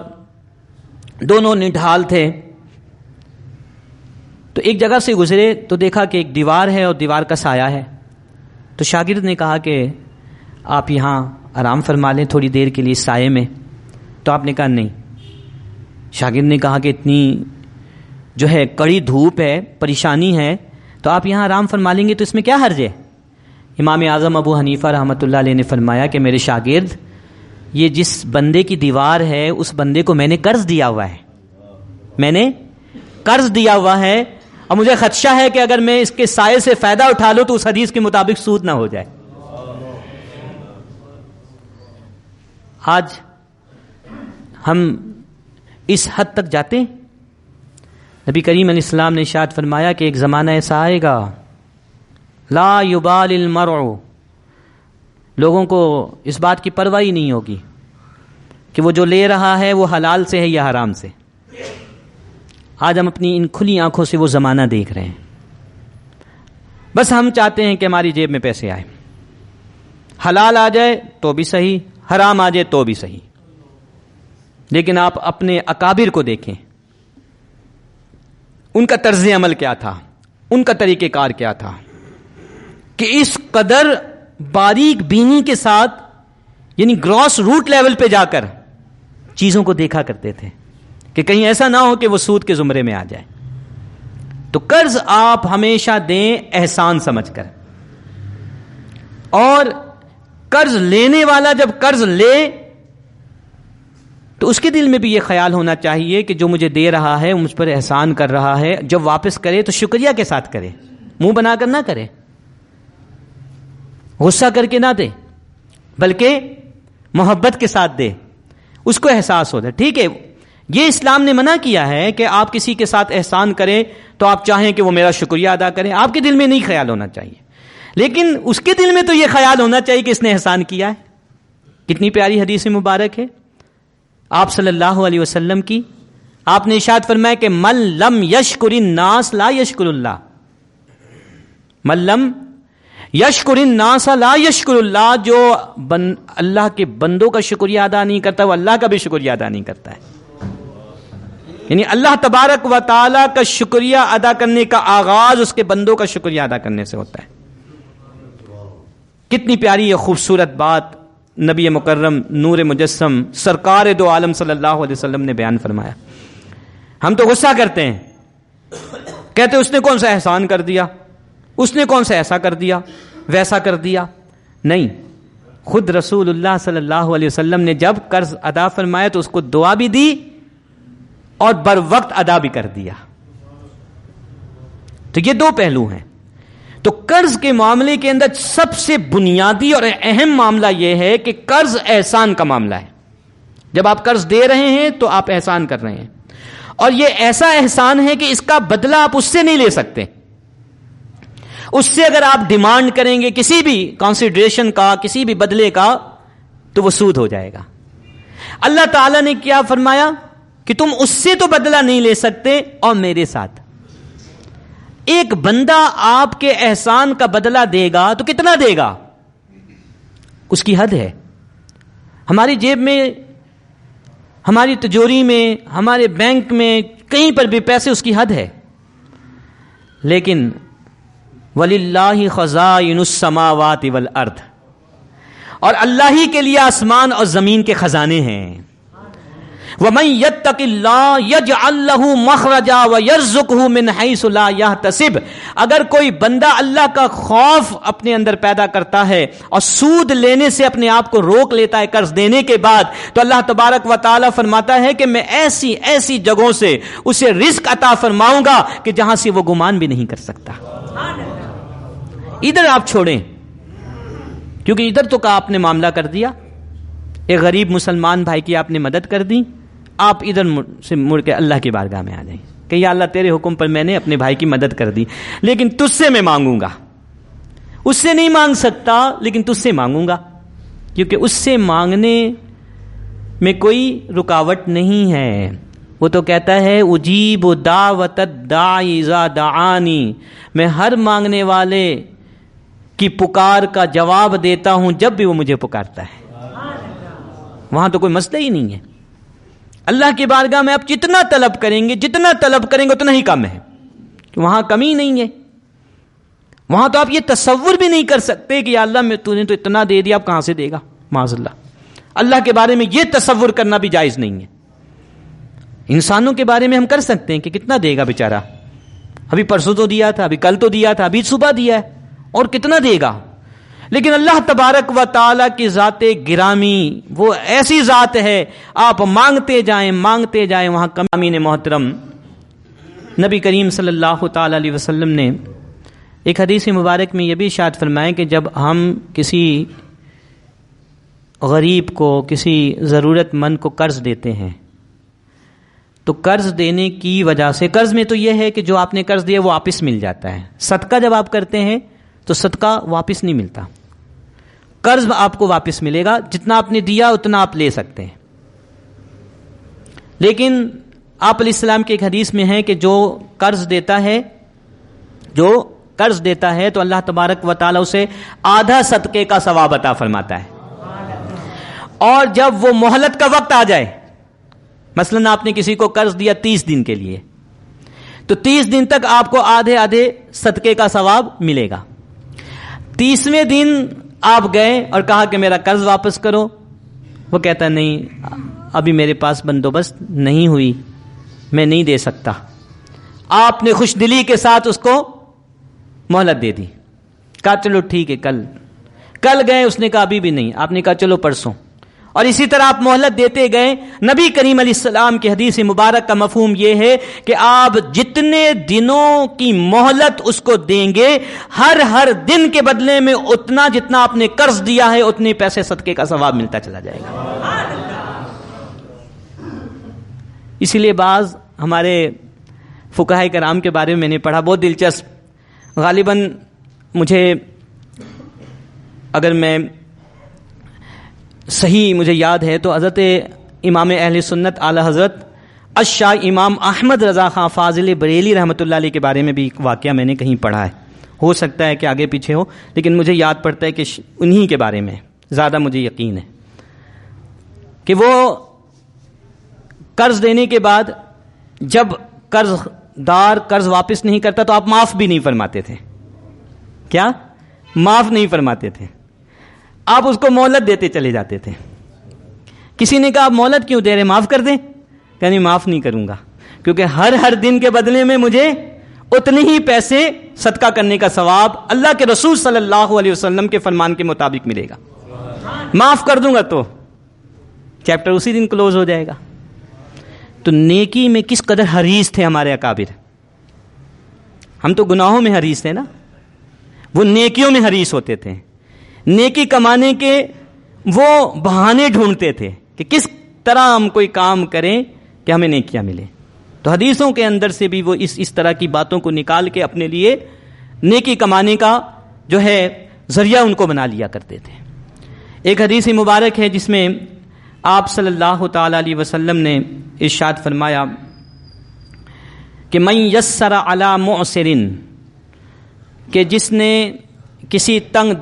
Speaker 2: دونوں نڈھال تھے. تو ایک جگہ سے گزرے تو دیکھا کہ ایک دیوار ہے اور دیوار کا سایہ ہے. تو شاگرد نے کہا کہ آپ یہاں آرام فرما لیں تھوڑی دیر کے لیے سائے میں. تو آپ نے کہا نہیں. شاگرد نے کہا کہ اتنی جو ہے کڑی دھوپ ہے، پریشانی ہے، تو آپ یہاں آرام فرما لیں گے تو اس میں کیا حرج ہے؟ امام اعظم ابو حنیفہ رحمۃ اللہ علیہ نے فرمایا کہ میرے شاگرد، یہ جس بندے کی دیوار ہے اس بندے کو میں نے قرض دیا ہوا ہے، میں نے قرض دیا ہوا ہے، اور مجھے خدشہ ہے کہ اگر میں اس کے سائے سے فائدہ اٹھا لوں تو اس حدیث کے مطابق سود نہ ہو جائے. آج ہم اس حد تک جاتے ہیں. نبی کریم علیہ السلام نے ارشاد فرمایا کہ ایک زمانہ ایسا آئے گا لا یبال المرء، لوگوں کو اس بات کی پرواہ ہی نہیں ہوگی کہ وہ جو لے رہا ہے وہ حلال سے ہے یا حرام سے. آج ہم اپنی ان کھلی آنکھوں سے وہ زمانہ دیکھ رہے ہیں. بس ہم چاہتے ہیں کہ ہماری جیب میں پیسے آئے، حلال آ جائے تو بھی صحیح، حرام آ جائے تو بھی صحیح. لیکن آپ اپنے اکابر کو دیکھیں، ان کا طرز عمل کیا تھا، ان کا طریقہ کار کیا تھا کہ اس قدر باریک بینی کے ساتھ، یعنی گراس روٹ لیول پہ جا کر چیزوں کو دیکھا کرتے تھے کہ کہیں ایسا نہ ہو کہ وہ سود کے زمرے میں آ جائے. تو قرض آپ ہمیشہ دیں احسان سمجھ کر، اور قرض لینے والا جب قرض لے تو اس کے دل میں بھی یہ خیال ہونا چاہیے کہ جو مجھے دے رہا ہے مجھ پر احسان کر رہا ہے، جب واپس کرے تو شکریہ کے ساتھ کرے، منہ بنا کر نہ کرے، غصہ کر کے نہ دے، بلکہ محبت کے ساتھ دے، اس کو احساس ہوتا ہے. ٹھیک ہے، یہ اسلام نے منع کیا ہے کہ آپ کسی کے ساتھ احسان کریں تو آپ چاہیں کہ وہ میرا شکریہ ادا کریں، آپ کے دل میں نہیں خیال ہونا چاہیے، لیکن اس کے دل میں تو یہ خیال ہونا چاہیے کہ اس نے احسان کیا ہے. کتنی پیاری حدیث مبارک ہے آپ صلی اللہ علیہ وسلم کی. آپ نے ارشاد فرمایا کہ من لم یشکر الناس لا یشکر اللہ، من لم یشکر الناس لا یشکر اللہ، جو اللہ کے بندوں کا شکریہ ادا نہیں کرتا وہ اللہ کا بھی شکریہ ادا نہیں کرتا ہے. یعنی اللہ تبارک و تعالی کا شکریہ ادا کرنے کا آغاز اس کے بندوں کا شکریہ ادا کرنے سے ہوتا ہے. کتنی پیاری یہ خوبصورت بات نبی مکرم نور مجسم سرکار دو عالم صلی اللہ علیہ وسلم نے بیان فرمایا. ہم تو غصہ کرتے ہیں، کہتے اس نے کون سا احسان کر دیا، اس نے کون سا ایسا کر دیا ویسا کر دیا. نہیں، خود رسول اللہ صلی اللہ علیہ وسلم نے جب قرض ادا فرمایا تو اس کو دعا بھی دی اور بر وقت ادا بھی کر دیا. تو یہ دو پہلو ہیں. تو قرض کے معاملے کے اندر سب سے بنیادی اور اہم معاملہ یہ ہے کہ قرض احسان کا معاملہ ہے. جب آپ قرض دے رہے ہیں تو آپ احسان کر رہے ہیں, اور یہ ایسا احسان ہے کہ اس کا بدلہ آپ اس سے نہیں لے سکتے. اس سے اگر آپ ڈیمانڈ کریں گے کسی بھی کنسیڈریشن کا, کسی بھی بدلے کا, تو وہ سود ہو جائے گا. اللہ تعالیٰ نے کیا فرمایا کہ تم اس سے تو بدلہ نہیں لے سکتے, اور میرے ساتھ. ایک بندہ آپ کے احسان کا بدلہ دے گا تو کتنا دے گا؟ اس کی حد ہے. ہماری جیب میں, ہماری تجوری میں, ہمارے بینک میں, کہیں پر بھی پیسے اس کی حد ہے. لیکن وَلِلَّهِ خَزَائِنُ السَّمَاوَاتِ وَالْأَرْضِ, اور اللہ ہی کے لیے آسمان اور زمین کے خزانے ہیں. وَمَن يَتَّقِ اللَّهَ يَجْعَل لَّهُ مَخْرَجًا وَيَرْزُقْهُ مِنْ حَيْثُ لَا يَحْتَسِبُ. اگر کوئی بندہ اللہ کا خوف اپنے اندر پیدا کرتا ہے اور سود لینے سے اپنے آپ کو روک لیتا ہے قرض دینے کے بعد, تو اللہ تبارک و تعالیٰ فرماتا ہے کہ میں ایسی ایسی جگہوں سے اسے رزق عطا فرماؤں گا کہ جہاں سے وہ گمان بھی نہیں کر سکتا. ادھر آپ چھوڑیں, کیونکہ ادھر تو کا آپ نے معاملہ کر دیا, ایک غریب مسلمان بھائی کی آپ نے مدد کر دی, آپ ادھر سے مڑ کے اللہ کی بارگاہ میں آ جائیں کہ یا اللہ تیرے حکم پر میں نے اپنے بھائی کی مدد کر دی, لیکن تجھ سے میں مانگوں گا. اس سے نہیں مانگ سکتا لیکن تجھ سے مانگوں گا, کیونکہ اس سے مانگنے میں کوئی رکاوٹ نہیں ہے. وہ تو کہتا ہے اجیب دعوت الداعی اذا دعانی, میں ہر مانگنے والے کی پکار کا جواب دیتا ہوں جب بھی وہ مجھے پکارتا ہے. وہاں تو کوئی مسئلہ ہی نہیں ہے. اللہ کی بارگاہ میں آپ جتنا طلب کریں گے, جتنا طلب کریں گے اتنا ہی کم ہے, کہ وہاں کمی نہیں ہے. وہاں تو آپ یہ تصور بھی نہیں کر سکتے کہ یا اللہ میں تو نے تو اتنا دے دیا, آپ کہاں سے دے گا. معاذ اللہ, اللہ کے بارے میں یہ تصور کرنا بھی جائز نہیں ہے. انسانوں کے بارے میں ہم کر سکتے ہیں کہ کتنا دے گا بیچارہ, ابھی پرسوں تو دیا تھا, ابھی کل تو دیا تھا, ابھی صبح دیا ہے, اور کتنا دے گا. لیکن اللہ تبارک و تعالیٰ کی ذات گرامی وہ ایسی ذات ہے, آپ مانگتے جائیں مانگتے جائیں, وہاں کمی نے. محترم نبی کریم صلی اللہ تعالی علیہ وسلم نے ایک حدیث مبارک میں یہ بھی ارشاد فرمایا کہ جب ہم کسی غریب کو, کسی ضرورت مند کو قرض دیتے ہیں, تو قرض دینے کی وجہ سے, قرض میں تو یہ ہے کہ جو آپ نے قرض دیا وہ واپس مل جاتا ہے. صدقہ جب آپ کرتے ہیں تو صدقہ واپس نہیں ملتا, قرض آپ کو واپس ملے گا, جتنا آپ نے دیا اتنا آپ لے سکتے ہیں. لیکن آپ علیہ السلام کی ایک حدیث میں ہے کہ جو قرض دیتا ہے تو اللہ تبارک و تعالیٰ اسے آدھا صدقے کا ثواب عطا فرماتا ہے. اور جب وہ مہلت کا وقت آ جائے, مثلا آپ نے کسی کو قرض دیا 30 دن کے لیے, تو 30 دن تک آپ کو آدھے آدھے صدقے کا ثواب ملے گا. 30ویں دن آپ گئے اور کہا کہ میرا قرض واپس کرو, وہ کہتا نہیں ابھی میرے پاس بندوبست نہیں ہوئی, میں نہیں دے سکتا. آپ نے خوش دلی کے ساتھ اس کو مہلت دے دی, کہا چلو ٹھیک ہے کل گئے, اس نے کہا ابھی بھی نہیں, آپ نے کہا چلو پرسوں, اور اسی طرح آپ مہلت دیتے گئے. نبی کریم علیہ السلام کی حدیث مبارک کا مفہوم یہ ہے کہ آپ جتنے دنوں کی مہلت اس کو دیں گے, ہر دن کے بدلے میں اتنا جتنا آپ نے قرض دیا ہے اتنے پیسے صدقے کا ثواب ملتا چلا جائے گا. اسی لیے بعض ہمارے فقہاء کرام کے بارے میں نے پڑھا, بہت دلچسپ. غالباً مجھے, اگر میں صحیح مجھے یاد ہے تو حضرت امام اہل سنت اعلی حضرت الشاہ امام احمد رضا خان فاضل بریلی رحمۃ اللہ علیہ کے بارے میں بھی ایک واقعہ میں نے کہیں پڑھا ہے, ہو سکتا ہے کہ آگے پیچھے ہو, لیکن مجھے یاد پڑتا ہے کہ انہی کے بارے میں زیادہ مجھے یقین ہے کہ وہ قرض دینے کے بعد جب قرض دار قرض واپس نہیں کرتا تو آپ معاف بھی نہیں فرماتے تھے. کیا معاف نہیں فرماتے تھے, آپ اس کو مہلت دیتے چلے جاتے تھے. کسی نے کہا آپ مہلت کیوں دے رہے, معاف کر دیں. کہ نہیں معاف نہیں کروں گا, کیونکہ ہر دن کے بدلے میں مجھے اتنے ہی پیسے صدقہ کرنے کا ثواب اللہ کے رسول صلی اللہ علیہ وسلم کے فرمان کے مطابق ملے گا. معاف کر دوں گا تو چیپٹر اسی دن کلوز ہو جائے گا. تو نیکی میں کس قدر حریص تھے ہمارے اکابر, ہم تو گناہوں میں حریص تھے نا، وہ نیکیوں میں حریص ہوتے تھے، نیکی کمانے کے وہ بہانے ڈھونڈتے تھے کہ کس طرح ہم کوئی کام کریں کہ ہمیں نیکیاں ملیں. تو حدیثوں کے اندر سے بھی وہ اس طرح کی باتوں کو نکال کے اپنے لیے نیکی کمانے کا جو ہے ذریعہ ان کو بنا لیا کرتے تھے. ایک حدیث مبارک ہے جس میں آپ صلی اللہ تعالی علیہ وسلم نے ارشاد فرمایا کہ من یسر علی معسر، کہ جس نے کسی تنگ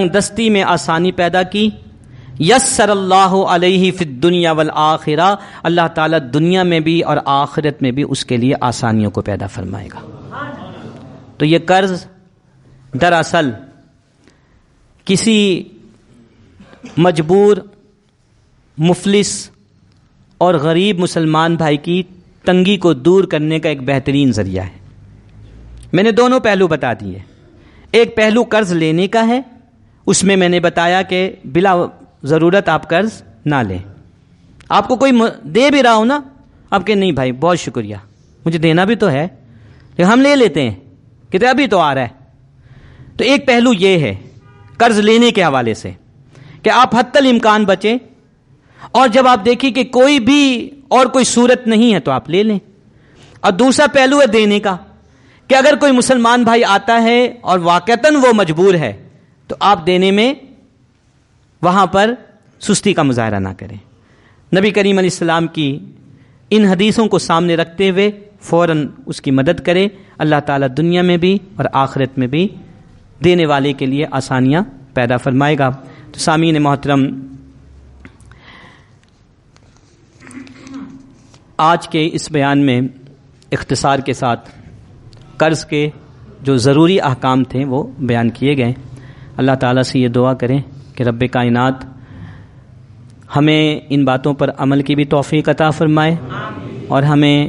Speaker 2: دستی میں آسانی پیدا کی، یسر اللہ علیہ فی الدنیا والآخرہ، اللہ تعالیٰ دنیا میں بھی اور آخرت میں بھی اس کے لیے آسانیوں کو پیدا فرمائے گا. تو یہ قرض دراصل کسی مجبور، مفلس اور غریب مسلمان بھائی کی تنگی کو دور کرنے کا ایک بہترین ذریعہ ہے. میں نے دونوں پہلو بتا دیے. ایک پہلو قرض لینے کا ہے، اس میں نے بتایا کہ بلا ضرورت آپ قرض نہ لیں. آپ کو کوئی دے بھی رہا ہو نا، آپ کہ نہیں بھائی بہت شکریہ، مجھے دینا بھی تو ہے، لیکن ہم لے لیتے ہیں کہ ابھی تو آ رہا ہے. تو ایک پہلو یہ ہے قرض لینے کے حوالے سے کہ آپ حتی الامکان بچیں، اور جب آپ دیکھیں کہ کوئی بھی اور کوئی صورت نہیں ہے تو آپ لے لیں. اور دوسرا پہلو ہے دینے کا، کہ اگر کوئی مسلمان بھائی آتا ہے اور واقعتاً وہ مجبور ہے تو آپ دینے میں وہاں پر سستی کا مظاہرہ نہ کریں. نبی کریم علیہ السلام کی ان حدیثوں کو سامنے رکھتے ہوئے فوراً اس کی مدد کرے. اللہ تعالیٰ دنیا میں بھی اور آخرت میں بھی دینے والے کے لیے آسانیاں پیدا فرمائے گا. تو سامعین محترم، آج کے اس بیان میں اختصار کے ساتھ قرض کے جو ضروری احکام تھے وہ بیان کیے گئے. اللہ تعالیٰ سے یہ دعا کریں کہ رب کائنات ہمیں ان باتوں پر عمل کی بھی توفیق عطا فرمائے، اور ہمیں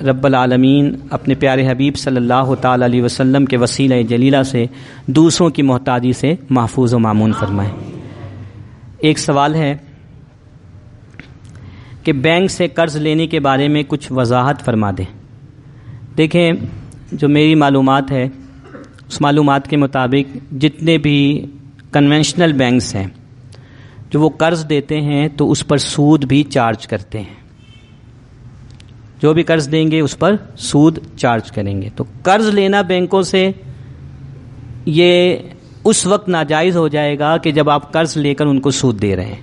Speaker 2: رب العالمین اپنے پیارے حبیب صلی اللہ تعالی علیہ وسلم کے وسیلہ جلیلہ سے دوسروں کی محتاجی سے محفوظ و مامون فرمائے. ایک سوال ہے کہ بینک سے قرض لینے کے بارے میں کچھ وضاحت فرما دیں. دیکھیں، جو میری معلومات ہے اس معلومات کے مطابق جتنے بھی کنونشنل بینکس ہیں جو وہ قرض دیتے ہیں تو اس پر سود بھی چارج کرتے ہیں. جو بھی قرض دیں گے اس پر سود چارج کریں گے. تو قرض لینا بینکوں سے یہ اس وقت ناجائز ہو جائے گا کہ جب آپ قرض لے کر ان کو سود دے رہے ہیں.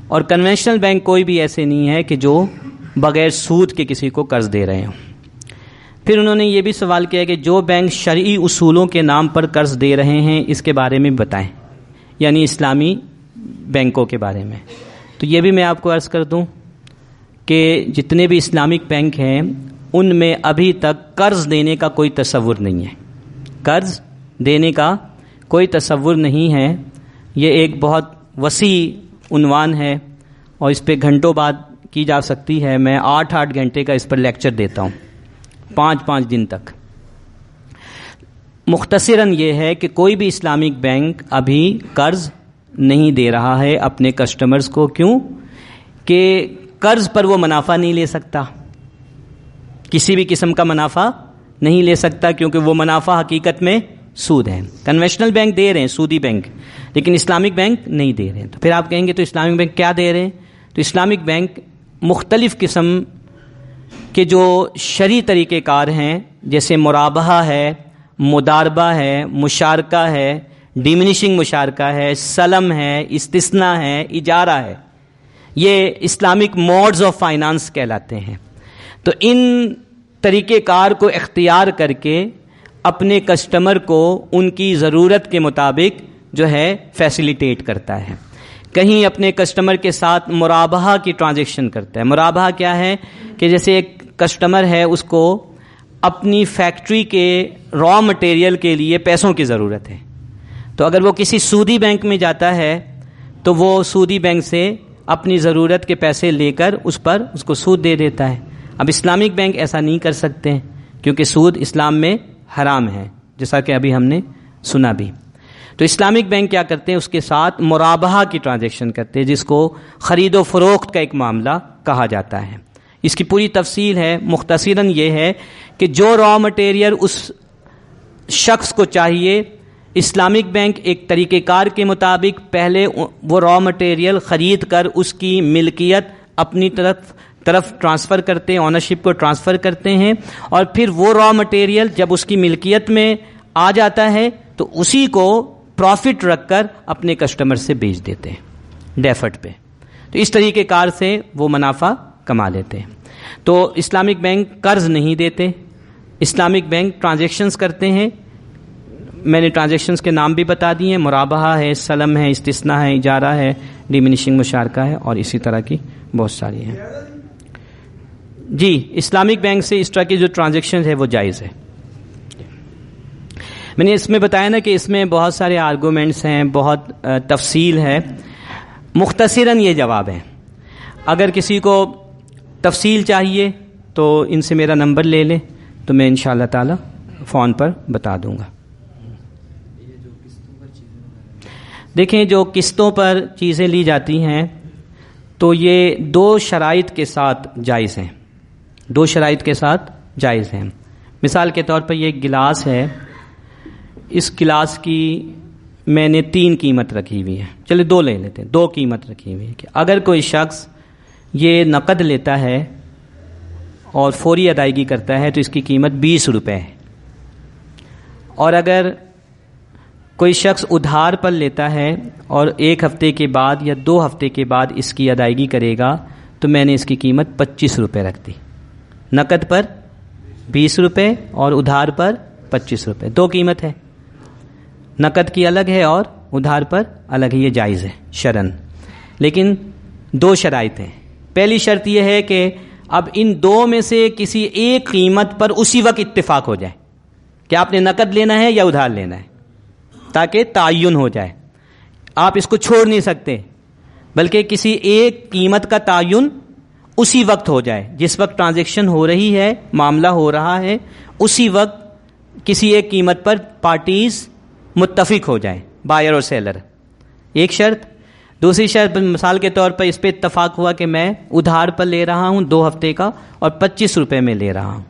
Speaker 2: اور کنونشنل بینک کوئی بھی ایسے نہیں ہے کہ جو بغیر سود کے کسی کو قرض دے رہے ہوں. پھر انہوں نے یہ بھی سوال کیا کہ جو بینک شرعی اصولوں کے نام پر قرض دے رہے ہیں اس کے بارے میں بتائیں، یعنی اسلامی بینکوں کے بارے میں. تو یہ بھی میں آپ کو عرض کر دوں کہ جتنے بھی اسلامک بینک ہیں ان میں ابھی تک قرض دینے کا کوئی تصور نہیں ہے. قرض دینے کا کوئی تصور نہیں ہے. یہ ایک بہت وسیع عنوان ہے اور اس پہ گھنٹوں بات کی جا سکتی ہے. میں 8 گھنٹے کا اس پر لیکچر دیتا ہوں 5 دن تک. مختصراً یہ ہے کہ کوئی بھی اسلامک بینک ابھی قرض نہیں دے رہا ہے اپنے کسٹمرز کو. کیوں؟ کہ قرض پر وہ منافع نہیں لے سکتا، کسی بھی قسم کا منافع نہیں لے سکتا، کیونکہ وہ منافع حقیقت میں سود ہے. کنونشنل بینک دے رہے ہیں، سودی بینک، لیکن اسلامک بینک نہیں دے رہے ہیں. تو پھر آپ کہیں گے تو اسلامک بینک کیا دے رہے ہیں؟ تو اسلامک بینک مختلف قسم کے جو شرعی طریقہ کار ہیں، جیسے مرابحہ ہے، مداربہ ہے، مشارکہ ہے، ڈیمنیشنگ مشارکہ ہے، سلم ہے، استثناء ہے، اجارہ ہے، یہ اسلامک موڈز آف فائنانس کہلاتے ہیں. تو ان طریقہ کار کو اختیار کر کے اپنے کسٹمر کو ان کی ضرورت کے مطابق جو ہے فیسیلیٹیٹ کرتا ہے. کہیں اپنے کسٹمر کے ساتھ مرابحہ کی ٹرانزیکشن کرتا ہے. مرابحہ کیا ہے؟ کہ جیسے ایک کسٹمر ہے، اس کو اپنی فیکٹری کے را مٹیریل کے لیے پیسوں کی ضرورت ہے، تو اگر وہ کسی سودی بینک میں جاتا ہے تو وہ سودی بینک سے اپنی ضرورت کے پیسے لے کر اس پر اس کو سود دے دیتا ہے. اب اسلامک بینک ایسا نہیں کر سکتے کیونکہ سود اسلام میں حرام ہے، جیسا کہ ابھی ہم نے سنا بھی. تو اسلامک بینک کیا کرتے ہیں؟ اس کے ساتھ مرابحہ کی ٹرانزیکشن کرتے ہیں، جس کو خرید و فروخت کا ایک معاملہ کہا جاتا ہے. اس کی پوری تفصیل ہے. مختصراً یہ ہے کہ جو را مٹیریل اس شخص کو چاہیے، اسلامک بینک ایک طریقہ کار کے مطابق پہلے وہ را مٹیریل خرید کر اس کی ملکیت اپنی طرف ٹرانسفر کرتے ہیں، اونرشپ کو ٹرانسفر کرتے ہیں، اور پھر وہ را مٹیریل جب اس کی ملکیت میں آ جاتا ہے تو اسی کو پروفٹ رکھ کر اپنے کسٹمر سے بیچ دیتے ہیں ڈیفٹ پہ. تو اس طریقہ کار سے وہ منافع کما لیتے ہیں. تو اسلامک بینک قرض نہیں دیتے، اسلامک بینک ٹرانزیکشنز کرتے ہیں. میں نے ٹرانزیکشنز کے نام بھی بتا دیے ہیں، مرابحہ ہے، سلم ہے، استثناء ہے، اجارہ ہے، ڈیمینشنگ مشارکہ ہے، اور اسی طرح کی بہت ساری ہیں. جی اسلامک بینک سے اس طرح کی جو ٹرانزیکشن ہے وہ جائز ہے. میں نے اس میں بتایا نا کہ اس میں بہت سارے آرگومنٹس ہیں، بہت تفصیل ہے. مختصراً یہ جواب ہے. اگر کسی کو تفصیل چاہیے تو ان سے میرا نمبر لے لیں تو میں انشاءاللہ تعالی فون پر بتا دوں گا. دیکھیں جو قسطوں پر چیزیں لی جاتی ہیں تو یہ دو شرائط کے ساتھ جائز ہیں، دو شرائط کے ساتھ جائز ہیں. مثال کے طور پر یہ ایک گلاس ہے، اس گلاس کی میں نے 3 قیمت رکھی ہوئی ہے، چلے 2 لے لیتے ہیں. 2 قیمت رکھی ہوئی ہے کہ اگر کوئی شخص یہ نقد لیتا ہے اور فوری ادائیگی کرتا ہے تو اس کی قیمت 20 روپے ہے، اور اگر کوئی شخص ادھار پر لیتا ہے اور 1 ہفتے کے بعد یا 2 ہفتے کے بعد اس کی ادائیگی کرے گا تو میں نے اس کی قیمت 25 روپے رکھ دی. نقد پر 20 روپے اور ادھار پر 25 روپے، 2 قیمت ہے، نقد کی الگ ہے اور ادھار پر الگ ہے. یہ جائز ہے شرعاً، لیکن 2 شرائط ہیں. پہلی شرط یہ ہے کہ اب ان 2 میں سے کسی ایک قیمت پر اسی وقت اتفاق ہو جائے کہ آپ نے نقد لینا ہے یا ادھار لینا ہے، تاکہ تعین ہو جائے. آپ اس کو چھوڑ نہیں سکتے، بلکہ کسی ایک قیمت کا تعین اسی وقت ہو جائے، جس وقت ٹرانزیکشن ہو رہی ہے، معاملہ ہو رہا ہے، اسی وقت کسی ایک قیمت پر پارٹیز متفق ہو جائیں، بائر اور سیلر. ایک شرط. دوسری شرط مثال کے طور پر اس پہ اتفاق ہوا کہ میں ادھار پر لے رہا ہوں 2 ہفتے کا اور 25 روپے میں لے رہا ہوں.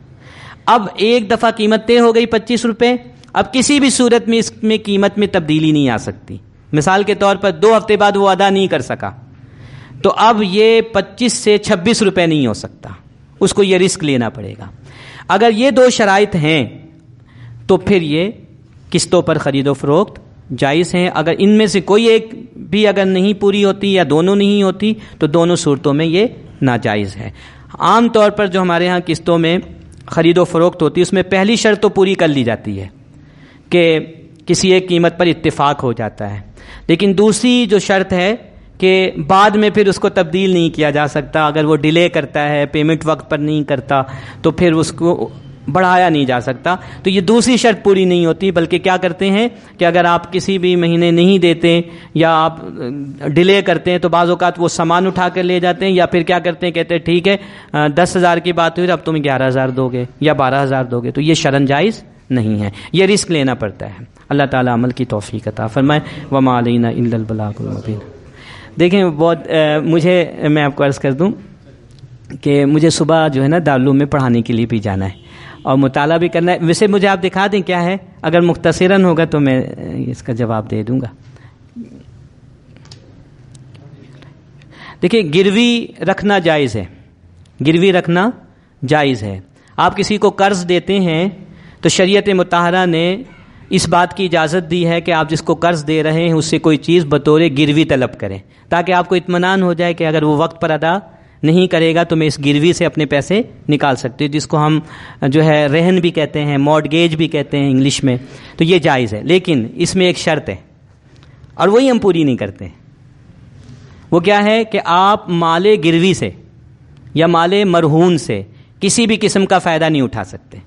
Speaker 2: اب ایک دفعہ قیمت طے ہو گئی 25 روپے، اب کسی بھی صورت میں اس میں قیمت میں تبدیلی نہیں آ سکتی. مثال کے طور پر 2 ہفتے بعد وہ ادا نہیں کر سکا تو اب یہ 25 سے 26 روپے نہیں ہو سکتا، اس کو یہ رسک لینا پڑے گا. اگر یہ 2 شرائط ہیں تو پھر یہ قسطوں پر خرید و فروخت جائز ہیں. اگر ان میں سے کوئی ایک بھی اگر نہیں پوری ہوتی یا دونوں نہیں ہوتی تو دونوں صورتوں میں یہ ناجائز ہے. عام طور پر جو ہمارے ہاں قسطوں میں خرید و فروخت ہوتی ہے اس میں پہلی شرط تو پوری کر لی جاتی ہے کہ کسی ایک قیمت پر اتفاق ہو جاتا ہے، لیکن دوسری جو شرط ہے کہ بعد میں پھر اس کو تبدیل نہیں کیا جا سکتا. اگر وہ ڈیلے کرتا ہے، پیمنٹ وقت پر نہیں کرتا تو پھر اس کو بڑھایا نہیں جا سکتا. تو یہ دوسری شرط پوری نہیں ہوتی، بلکہ کیا کرتے ہیں کہ اگر آپ کسی بھی مہینے نہیں دیتے یا آپ ڈیلے کرتے ہیں تو بعض اوقات وہ سامان اٹھا کر لے جاتے ہیں، یا پھر کیا کرتے ہیں کہتے ہیں ٹھیک ہے 10,000 کی بات ہوئی اب تم 11,000 دو گے یا 12,000 دو گے. تو یہ شرعاً جائز نہیں ہے، یہ رسک لینا پڑتا ہے. اللہ تعالیٰ عمل کی توفیق عطا فرمائے. وما علینا الا البلاغ المبین. دیکھیں بہت میں آپ کو عرض کر دوں کہ مجھے صبح جو ہے نا دارالعلوم میں پڑھانے کے لیے بھی جانا ہے اور مطالعہ بھی کرنا ہے. ویسے مجھے آپ دکھا دیں کیا ہے، اگر مختصراً ہوگا تو میں اس کا جواب دے دوں گا. دیکھیں گروی رکھنا جائز ہے، گروی رکھنا جائز ہے. آپ کسی کو قرض دیتے ہیں تو شریعت مطہرہ نے اس بات کی اجازت دی ہے کہ آپ جس کو قرض دے رہے ہیں اس سے کوئی چیز بطور گروی طلب کریں، تاکہ آپ کو اطمینان ہو جائے کہ اگر وہ وقت پر ادا نہیں کرے گا تو میں اس گروی سے اپنے پیسے نکال سکتی ہوں، جس کو ہم جو ہے رہن بھی کہتے ہیں، مارٹگیج بھی کہتے ہیں انگلش میں. تو یہ جائز ہے، لیکن اس میں ایک شرط ہے اور وہی ہم پوری نہیں کرتے. وہ کیا ہے کہ آپ مال گروی سے یا مال مرہون سے کسی بھی قسم کا فائدہ نہیں اٹھا سکتے.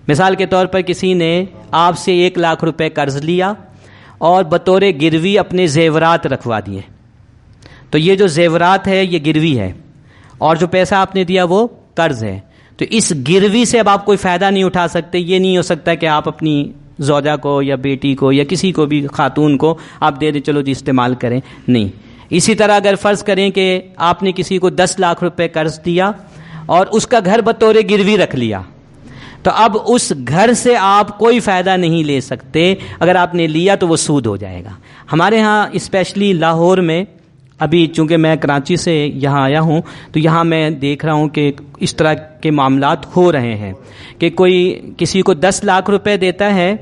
Speaker 2: مثال کے طور پر کسی نے آپ سے 1,00,000 روپے قرض لیا اور بطور گروی اپنے زیورات رکھوا دیے، تو یہ جو زیورات ہے یہ گروی ہے اور جو پیسہ آپ نے دیا وہ قرض ہے. تو اس گروی سے اب آپ کوئی فائدہ نہیں اٹھا سکتے. یہ نہیں ہو سکتا کہ آپ اپنی زوجہ کو یا بیٹی کو یا کسی کو بھی خاتون کو آپ دے دیں چلو جی استعمال کریں، نہیں. اسی طرح اگر فرض کریں کہ آپ نے کسی کو 10,00,000 روپے قرض دیا اور اس کا گھر بطور گروی رکھ لیا، تو اب اس گھر سے آپ کوئی فائدہ نہیں لے سکتے، اگر آپ نے لیا تو وہ سود ہو جائے گا۔ ہمارے ہاں اسپیشلی لاہور میں، ابھی چونکہ میں کراچی سے یہاں آیا ہوں تو یہاں میں دیکھ رہا ہوں کہ اس طرح کے معاملات ہو رہے ہیں کہ کوئی کسی کو 10 لاکھ روپے دیتا ہے،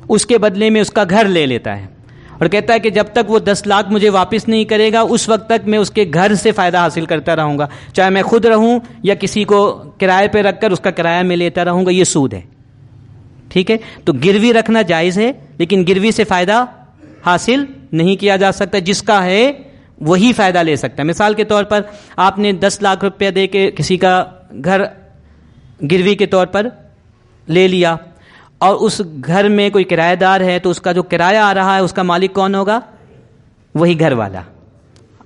Speaker 2: اس کے بدلے میں اس کا گھر لے لیتا ہے اور کہتا ہے کہ جب تک وہ 10 لاکھ مجھے واپس نہیں کرے گا اس وقت تک میں اس کے گھر سے فائدہ حاصل کرتا رہوں گا، چاہے میں خود رہوں یا کسی کو کرائے پہ رکھ کر اس کا کرایہ میں لیتا رہوں گا، یہ سود ہے۔ ٹھیک ہے، تو گروی رکھنا جائز ہے، لیکن گروی سے فائدہ حاصل نہیں کیا جا سکتا، جس کا ہے وہی فائدہ لے سکتا ہے۔ مثال کے طور پر آپ نے 10 لاکھ روپیہ دے کے کسی کا گھر گروی کے طور پر لے لیا اور اس گھر میں کوئی کرایہ دار ہے، تو اس کا جو کرایہ آ رہا ہے اس کا مالک کون ہوگا؟ وہی گھر والا۔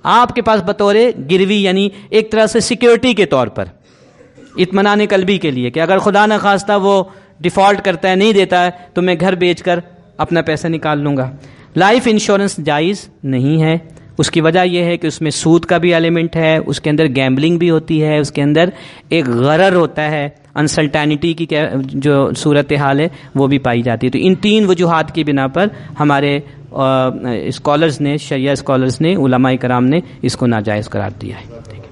Speaker 2: آپ کے پاس بطور گروی یعنی ایک طرح سے سیکیورٹی کے طور پر، اطمینان قلبی کے لیے کہ اگر خدا نخواستہ وہ ڈیفالٹ کرتا ہے، نہیں دیتا ہے، تو میں گھر بیچ کر اپنا پیسہ نکال لوں گا۔ لائف انشورنس جائز نہیں ہے، اس کی وجہ یہ ہے کہ اس میں سود کا بھی ایلیمنٹ ہے، اس کے اندر گیمبلنگ بھی ہوتی ہے، اس کے اندر ایک غرر ہوتا ہے، انسرٹینٹی کی جو صورتحال ہے وہ بھی پائی جاتی ہے۔ تو ان 3 وجوہات کی بنا پر ہمارے اسکالرز نے، شریعہ اسکالرز نے، علماء کرام نے اس کو ناجائز قرار دیا ہے۔